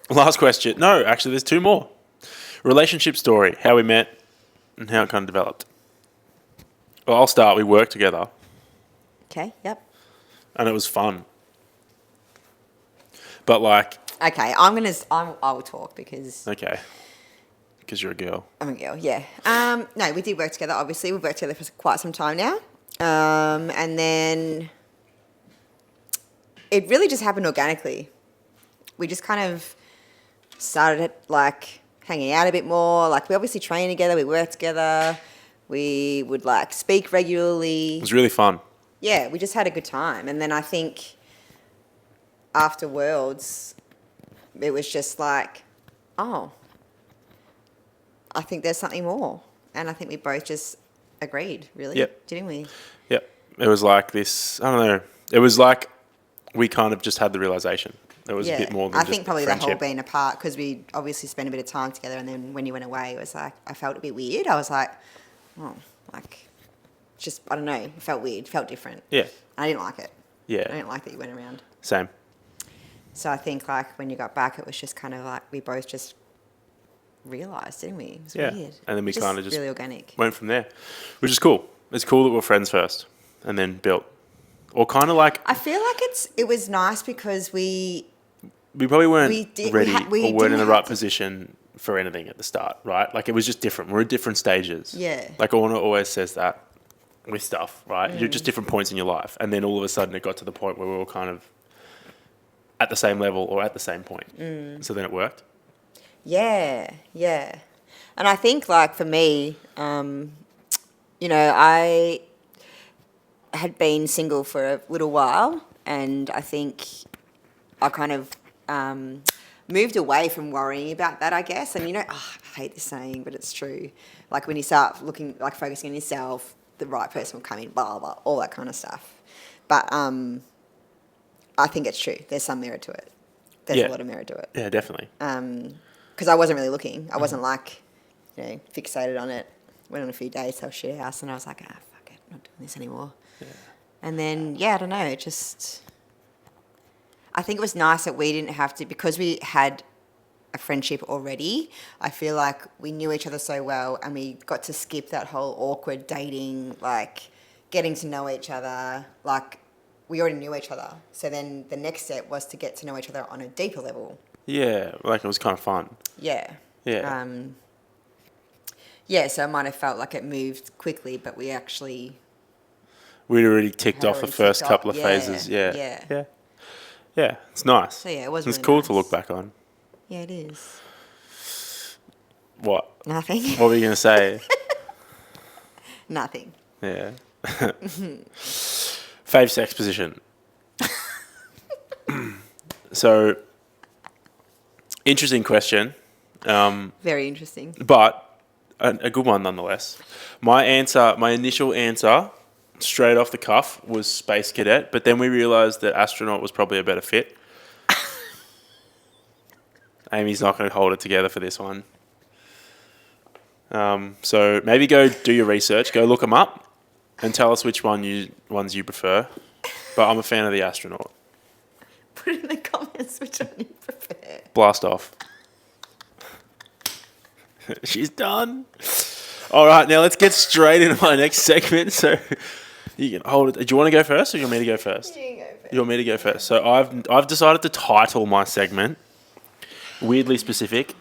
Last question. No, actually, there's two more. Relationship story. How we met and how it kind of developed. Well, I'll start. We worked together Okay, yep. and it was fun. But like, Okay, I will talk because okay, because you're a girl. I'm a girl, yeah. No, we did work together, obviously. We've worked together for quite some time now. And then it really just happened organically. We just kind of started like hanging out a bit more. Like we obviously train together, we work together, we would like speak regularly. It was really fun. Yeah, we just had a good time. And then I think after Worlds, it was just like, oh, I think there's something more. And I think we both just agreed, really, Yep. didn't we? Yep. It was like this, I don't know. It was like we kind of just had the realization. It was a bit more than I just think probably friendship. the whole being apart, because we obviously spent a bit of time together, and then when you went away, it was like, I felt a bit weird. I was like, oh, like, just, I don't know, it felt weird, felt different. Yeah. I didn't like it. Yeah. I didn't like that you went around. Same. So I think like when you got back, it was just kind of like we both just realised, didn't we? It was Yeah. weird. And then we kind of just really organic. went from there, which is cool. It's cool that we're friends first and then built. Or kind of like, I feel like it was nice because we probably weren't we ready or weren't didn't in the have right to- position for anything at the start, right? Like it was just different. We're at different stages. Yeah. Like Orna always says that with stuff, right? You're Mm. just different points in your life. And then all of a sudden it got to the point where we were kind of at the same level or at the same point. Mm. So then it worked. Yeah, yeah. And I think, like, for me, you know, I had been single for a little while, and I think I kind of moved away from worrying about that, I guess. And, you know, I hate this saying, but it's true. Like, when you start looking, like, focusing on yourself, the right person will come in, blah, blah, all that kind of stuff. But I think it's true. There's some merit to it. There's Yeah. a lot of merit to it. Yeah, definitely. Because I wasn't really looking. I wasn't like, you know, fixated on it. Went on a few dates, I was shit house, and I was like, fuck it, not doing this anymore. Yeah. And then, I don't know, I think it was nice that we didn't have to, because we had a friendship already, I feel like we knew each other so well, and we got to skip that whole awkward dating, like getting to know each other, like we already knew each other. So then the next step was to get to know each other on a deeper level. Yeah, like it was kind of fun. Yeah. Yeah. So it might have felt like it moved quickly, but we actually... We'd already ticked Had off the already first ticked couple off, of yeah, phases. Yeah. yeah. Yeah. Yeah, it's nice. So yeah, it was It's really cool nice. to look back on. Yeah, it is. What? Nothing. What were you going to say? Nothing. Yeah. Fave sex position. So, interesting question, Very interesting. but a good one nonetheless. My initial answer, straight off the cuff, was Space Cadet, but then we realised that astronaut was probably a better fit. Amy's not going to hold it together for this one. So maybe go do your research, go look them up, and tell us which ones you prefer. But I'm a fan of the astronaut. Put in the comments which one you prefer. Blast off. She's done. All right, now let's get straight into my next segment. So you can hold it. Do you want to go first, or you want me to go first? You can go first. You want me to go first? So I've decided to title my segment Weirdly Specific.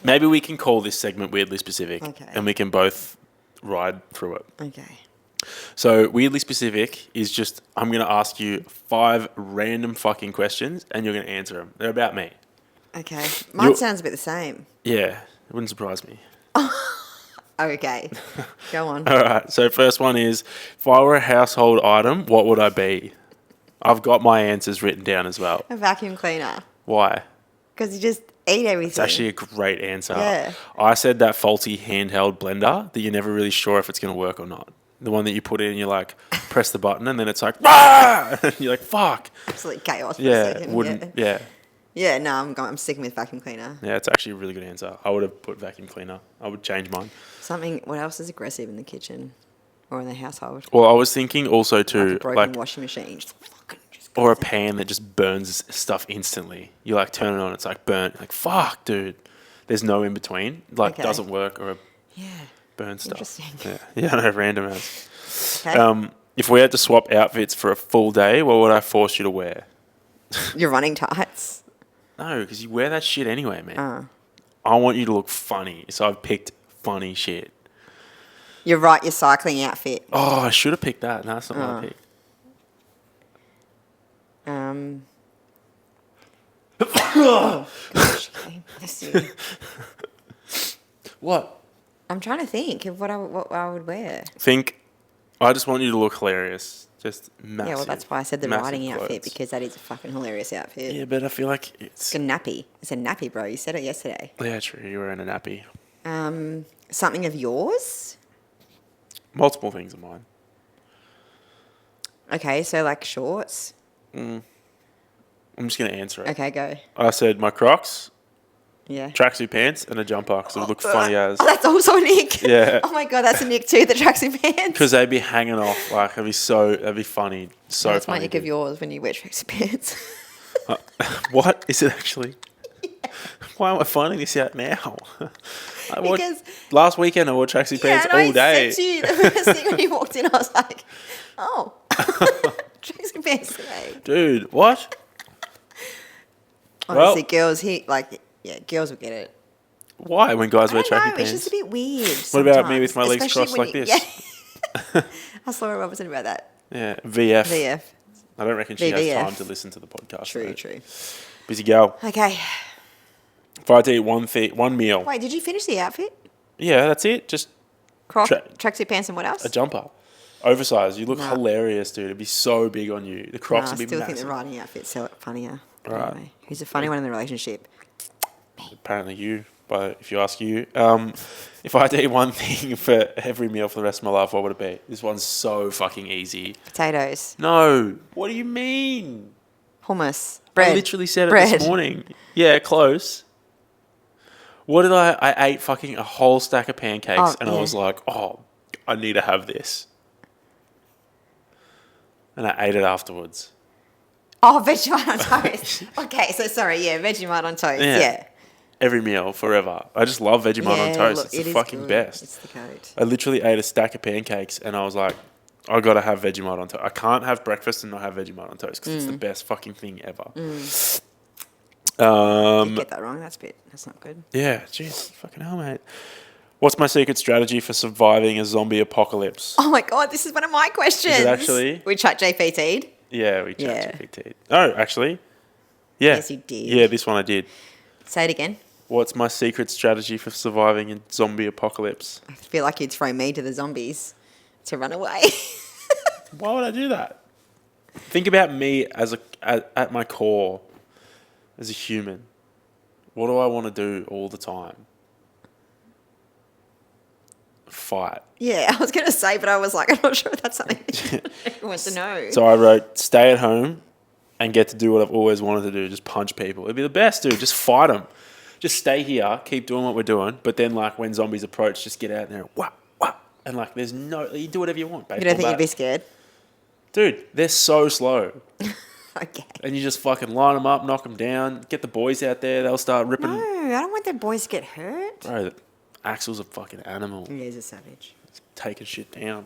Maybe we can call this segment Weirdly Specific, Okay. and we can both ride through it. Okay. So Weirdly Specific is just, I'm going to ask you 5 random fucking questions, and you're going to answer them. They're about me. Okay. Mine sounds a bit the same. Yeah, it wouldn't surprise me. Okay. Go on. All right, so first one is, if I were a household item, what would I be? I've got my answers written down as well. A vacuum cleaner. Why? Because you just eat everything. It's actually a great answer. Yeah. I said that faulty handheld blender that you're never really sure if it's going to work or not. The one that you put in and you're like, press the button and then it's like, ah! And you're like, fuck. Absolute chaos for a Yeah, second. wouldn't, yeah. Yeah, no, I'm sticking with vacuum cleaner. Yeah, it's actually a really good answer. I would have put vacuum cleaner. I would change mine. What else is aggressive in the kitchen or in the household? Well, I was thinking also Like too, a broken like, washing machine. Just fucking just or a goes out. pan that just burns stuff instantly. You like turn it on, it's like burnt. Like, fuck, dude. There's no in between. Like, Okay. doesn't work or Yeah. burn stuff. Interesting. Yeah, I know, random ass. Okay. If we had to swap outfits for a full day, what would I force you to wear? Your running tights. No, because you wear that shit anyway, man. Oh. I want you to look funny, so I've picked funny shit. You're right, your cycling outfit. Oh, I should have picked that. No, that's not what I picked. Oh, gosh. Okay. Bless you. What? I'm trying to think of what I would wear. I just want you to look hilarious. Just massive. Yeah, well, that's why I said the massive riding outfit, clothes. because that is a fucking hilarious outfit. Yeah, but I feel like it's... It's a nappy. It's a nappy, bro. You said it yesterday. Yeah, true. You're wearing a nappy. Something of yours? Multiple things of mine. Okay, so like shorts. I'm just going to answer it. Okay, go. I said my Crocs, Yeah. tracksuit pants, and a jumper because it would look funny as... Oh, that's also a Nick. Yeah. Oh my god, that's a Nick too. The tracksuit pants. Because they'd be hanging off. Like, that'd be funny. So That's my funny. Nick of yours when you wear tracksuit pants. What? Is it actually? Yeah. Why am I finding this out now? Because- last weekend I wore tracksuit pants and all day. I said to you the first thing when you walked in, I was like, oh, tracksuit pants today. Dude, what? Honestly, Well- girls girls will get it. Why when guys I wear don't know, tracksuit it's pants? just a bit weird. What about me with sometimes, my legs especially crossed when like you- this? Yeah. I saw Laura Robertson about that. Yeah, VF. VF. I don't reckon she has VVF. time to listen to the podcast. True, though. true. Busy girl. Okay. If I had to eat one meal. Wait, did you finish the outfit? Yeah, that's it. Just Tracksuit pants and what else? a jumper. Oversized. You look No. hilarious, dude. It'd be so big on you. The Crocs I would be still massive. think the riding outfit's so funnier. Right. Anyway, who's the funny one in the relationship? Apparently you, but if you ask you. If I had to eat one thing for every meal for the rest of my life, what would it be? This one's so fucking easy. Potatoes. No. What do you mean? Hummus. Bread. I literally said it Bread. this morning. Yeah, close. What did I ate fucking a whole stack of pancakes Oh, and yeah. I was like, oh, I need to have this. And I ate it afterwards. Oh, Vegemite on toast. Okay, so sorry, yeah, Vegemite on toast. Yeah. Every meal, forever. I just love Vegemite on toast. look, It's it the is fucking good. best. It's the goat. I literally ate a stack of pancakes and I was like, I gotta have Vegemite on toast. I can't have breakfast and not have Vegemite on toast because it's the best fucking thing ever. You get that wrong. That's not good. Yeah, jeez, fucking hell, mate. What's my secret strategy for surviving a zombie apocalypse? Oh my god, this is one of my questions. actually? We chat JPT'd. Yeah, we Yeah. ChatGPT. Oh, actually, yeah. Yes, you did. Yeah, this one I did. Say it again. What's my secret strategy for surviving a zombie apocalypse? I feel like you'd throw me to the zombies to run away. Why would I do that? Think about me at my core as a human. What do I want to do all the time? Fight. Yeah, I was going to say, but I was like, I'm not sure if that's something you want to know. So I wrote, stay at home and get to do what I've always wanted to do, just punch people. It'd be the best, dude. Just fight them. Just stay here, keep doing what we're doing, but then, like, when zombies approach, just get out there and whap, whap. And, like, there's no... You do whatever you want, You don't think you'd be scared? Dude, they're so slow. Okay. And you just fucking line them up, knock them down, get the boys out there, they'll start ripping... No, I don't want the boys to get hurt. Bro, Axel's a fucking animal. He is a savage. Taking shit down.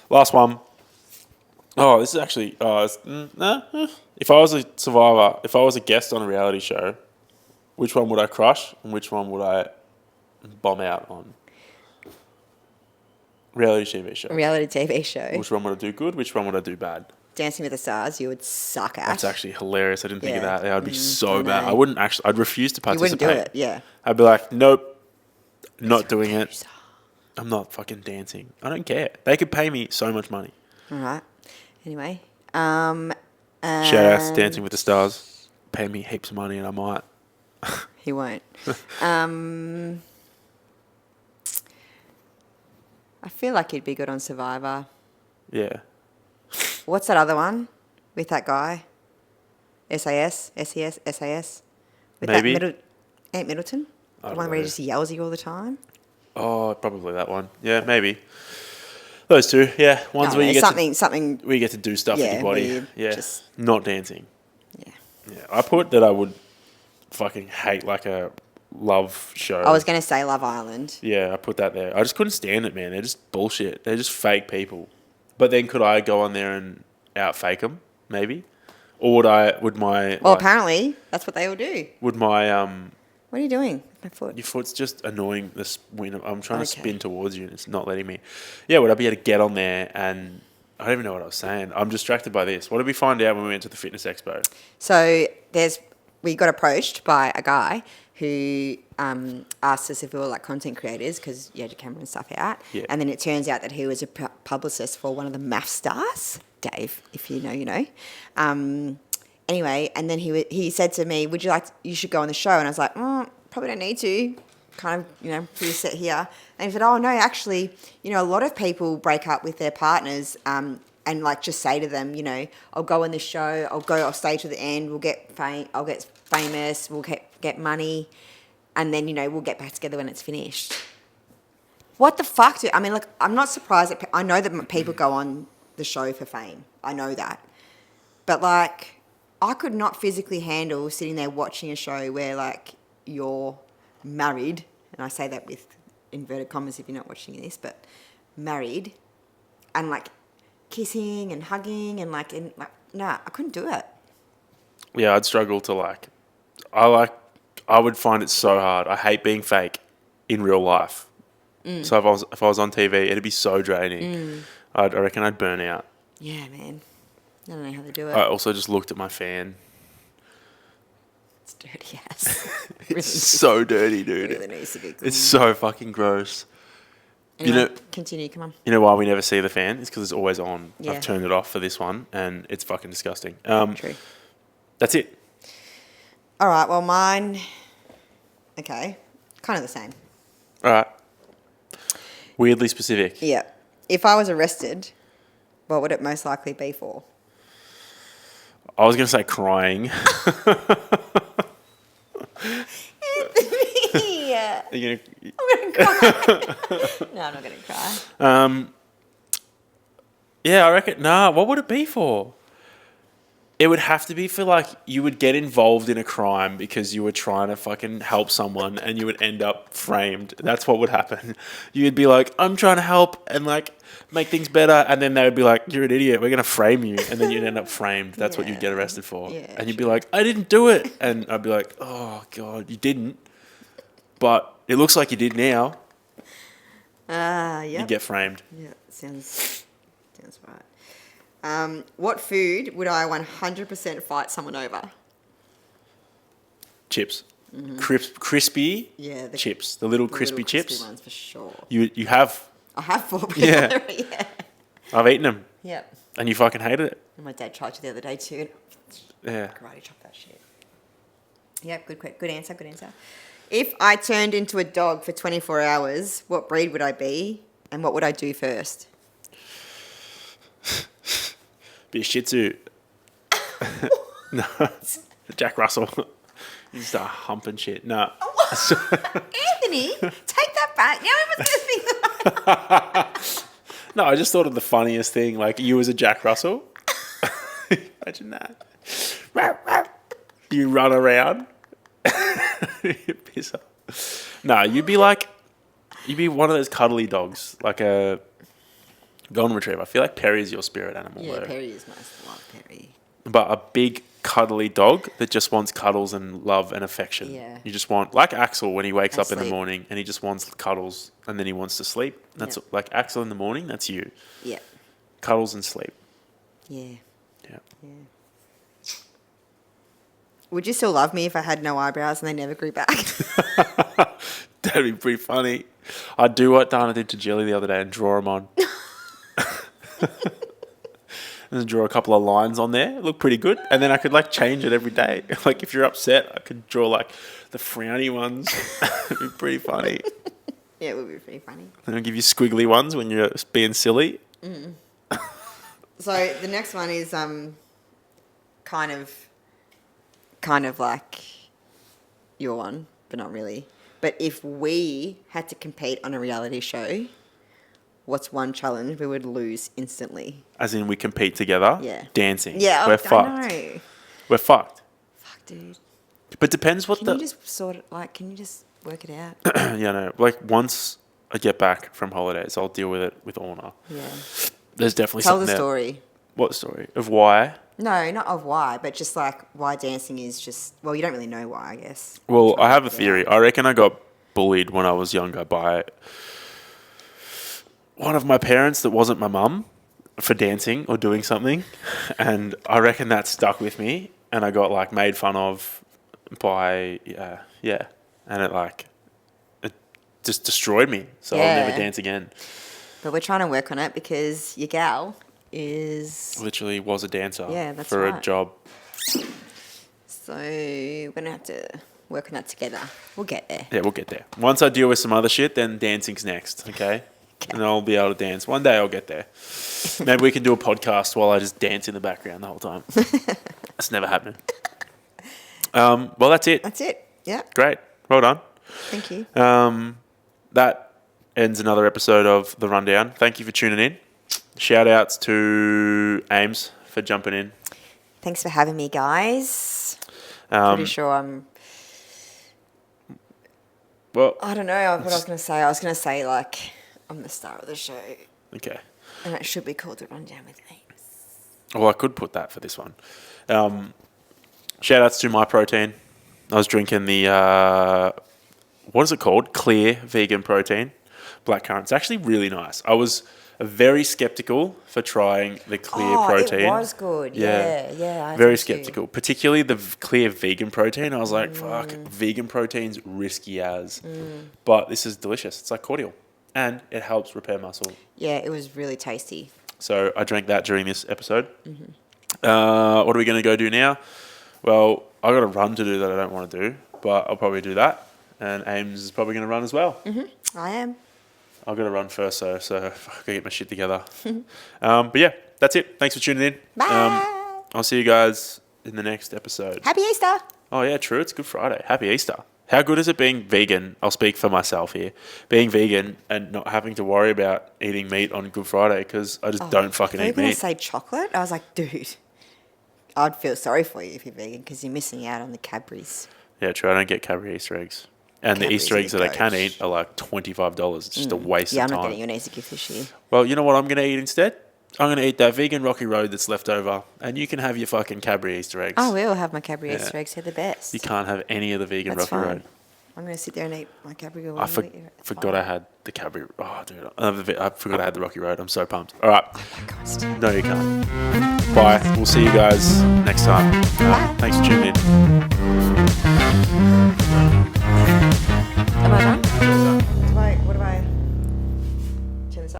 Last one. Oh, this is actually... If I was a survivor, if I was a guest on a reality show, which one would I crush and which one would I bomb out on? Reality TV show. Reality TV show. Which one would I do good? Which one would I do bad? Dancing with the Stars, you would suck at. That's actually hilarious. I didn't think of Yeah. that. That would be I so bad. know. I wouldn't actually... I'd refuse to You participate. wouldn't do it, yeah. I'd be like, nope, not doing it. I'm not fucking dancing. I don't care. They could pay me so much money. All right. Anyway, Shout out to Dancing with the Stars. Pay me heaps of money and I might. He won't. I feel like he'd be good on Survivor. Yeah. What's that other one with that guy? SAS? SES? SAS? With Maybe. that Ant Middleton? The don't one where he know. just yells at you all the time? Oh, probably that one. Yeah, maybe. Those two. Yeah. Ones where you get something. where you get to do stuff with your where body. you Yeah. just- Not dancing. Yeah. Yeah. I put that I would fucking hate like a love show. I was going to say Love Island. Yeah, I put that there. I just couldn't stand it, man. They're just bullshit. They're just fake people. But then could I go on there and out fake them? Maybe. Or would my Well, apparently, that's what they all do. would my What are you doing with my foot? your foot's just annoying this when I'm trying to Okay. spin towards you and it's not letting me. Yeah, would I be able to get on there and I don't even know what I was saying. I'm distracted by this. What did we find out when we went to the fitness expo? So we got approached by a guy who asked us if we were like content creators because you had your camera and stuff out. Yeah. And then it turns out that he was a publicist for one of the math stars, Dave, if you know, you know. Anyway, and then he said to me, you should go on the show. And I was like, probably don't need to. Kind of, pretty set here. And he said, oh, no, actually, a lot of people break up with their partners and like just say to them, I'll go on this show, I'll stay to the end, we'll get I'll get famous, we'll get money, and then, we'll get back together when it's finished. What the fuck? I mean, look, I'm not surprised that I know that people go on the show for fame. I know that. But like, I could not physically handle sitting there watching a show where like you're married, and I say that with inverted commas if you're not watching this, but married, and like kissing and hugging and nah, I couldn't do it. Yeah, I'd struggle to I would find it so hard. I hate being fake in real life. So if I was on TV, it'd be so draining. I reckon I'd burn out. Yeah, man. I don't know how they do it. I also just looked at my fan. It's dirty ass. It's so dirty, dude. Really needs to be clean. It's so fucking gross. Anyway, continue, come on. You know why we never see the fan? It's because it's always on. Yeah. I've turned it off for this one, and it's fucking disgusting. True. That's it. All right, well, mine, okay, kind of the same. All right. Weirdly specific. Yeah. If I was arrested, what would it most likely be for? I was going to say crying. Yeah. Are you I'm going to cry. No, I'm not going to cry. Yeah, I reckon. Nah, what would it be for? It would have to be for like you would get involved in a crime because you were trying to fucking help someone and you would end up framed. That's what would happen. You'd be like, I'm trying to help and like make things better, and then they would be like, you're an idiot, we're gonna frame you, and then you'd end up framed. That's what you'd get arrested for. Yeah, and you'd be like, I didn't do it, and I'd be like, oh god, you didn't, but it looks like you did now. Yeah. You'd get framed. Yeah, sounds right. What food would I 100% fight someone over? Chips. Crispy Yeah, chips. The little The crispy little chips. ones for sure. You have. I have 4 people. Yeah. Yeah. I've eaten them. Yep. And you fucking hated it. And my dad tried to the other day too. Yeah. Karate chop that shit. Yep, good answer. If I turned into a dog for 24 hours, what breed would I be and what would I do first? Be a Shih Tzu. No. Jack Russell. You start humping shit. No. Anthony, take that back. Now everyone's going to think. No, I just thought of the funniest thing. Like you as a Jack Russell. Imagine that. You run around. You piss off. No, you'd be one of those cuddly dogs, like a golden retriever. I feel like Perry is your spirit animal. Yeah, though. Perry is nice. I love Perry. But a big cuddly dog that just wants cuddles and love and affection. Yeah. You just want, like Axel when he wakes And up in the sleep. morning and he just wants cuddles and then he wants to sleep. That's like Axel in the morning, that's you. Yeah. Cuddles and sleep. Yeah. Yeah. Would you still love me if I had no eyebrows and they never grew back? That'd be pretty funny. I'd do what Dana did to Jelly the other day and draw them on. and then draw a couple of lines on there. It looked pretty good. And then I could like change it every day. Like if you're upset, I could draw like the frowny ones. It'd be pretty funny. Yeah, it would be pretty funny. And I'll give you squiggly ones when you're being silly. So the next one is kind of like your one, but not really. But if we had to compete on a reality show, what's one challenge we would lose instantly? As in we compete together? Yeah. Dancing. Yeah, We're I fucked. know. We're fucked. Fuck, dude. But depends what Can you just can you just work it out? Yeah, no. Like once I get back from holidays, I'll deal with it with honor. Yeah. There's definitely Tell something the there. story. What story? Of why? No, not of why, but just like why dancing is just, well, you don't really know why, I guess. Well, Try I have to a figure it theory. I reckon I got bullied when I was younger by one of my parents that wasn't my mum for dancing or doing something. And I reckon that stuck with me. And I got like made fun of by, yeah. And it just destroyed me. So I'll never Yeah. dance again. But we're trying to work on it because your gal is... Literally was a dancer Yeah, that's for a right. job. So we're going to have to work on that together. We'll get there. Yeah, we'll get there. Once I deal with some other shit, then dancing's next, okay? And I'll be able to dance. One day I'll get there. Maybe we can do a podcast while I just dance in the background the whole time. That's never happening. Well, that's it. That's it. Yeah. Great. Well done. Thank you. That ends another episode of The Rundown. Thank you for tuning in. Shout outs to Ames for jumping in. Thanks for having me, guys. Um, Pretty sure I'm... Well, I don't know what I was going to say. I was going to say, like, I'm the star of the show. okay. And it should be called The Rundown with Ames. Well, I could put that for this one. Shout outs to My Protein. I was drinking the, what is it called? Clear vegan protein. Blackcurrant. It's actually really nice. I was very skeptical for trying the clear protein. It was good. Yeah. I Very think too. skeptical. Particularly the clear vegan protein. I was like, fuck, vegan protein's risky as. But this is delicious. It's like cordial. And it helps repair muscle. Yeah, it was really tasty. So I drank that during this episode. What are we going to go do now? Well, I got a run to do that I don't want to do, but I'll probably do that. And Ames is probably going to run as well. I am. I've got to run first, so I got to get my shit together. But yeah, that's it. Thanks for tuning in. Bye. I'll see you guys in the next episode. Happy Easter. Oh yeah, true. It's Good Friday. Happy Easter. How good is it being vegan? I'll speak for myself here. Being vegan and not having to worry about eating meat on Good Friday because I just don't fucking Were you eat going to meat. say chocolate? I was like, dude, I'd feel sorry for you if you're vegan because you're missing out on the Cadbury's. Yeah, true. I don't get Cadbury Easter eggs. And the Cadbury's Easter eggs are that I can goat. eat are like $25. It's just a waste Yeah, of I'm time. not getting you an Easter gift this year. Well, you know what I'm going to eat instead? I'm going to eat that vegan Rocky Road that's left over, and you can have your fucking Cadbury Easter eggs. I will have my Cadbury Yeah. Easter eggs. They're the best. You can't have any of the vegan That's Rocky fine. Road. I'm going to sit there and eat my Cadbury. I forgot I had the Cadbury. Oh, dude. I forgot I had the Rocky Road. I'm so pumped. All right. No, you can't. Bye. We'll see you guys next time. Thanks for tuning in.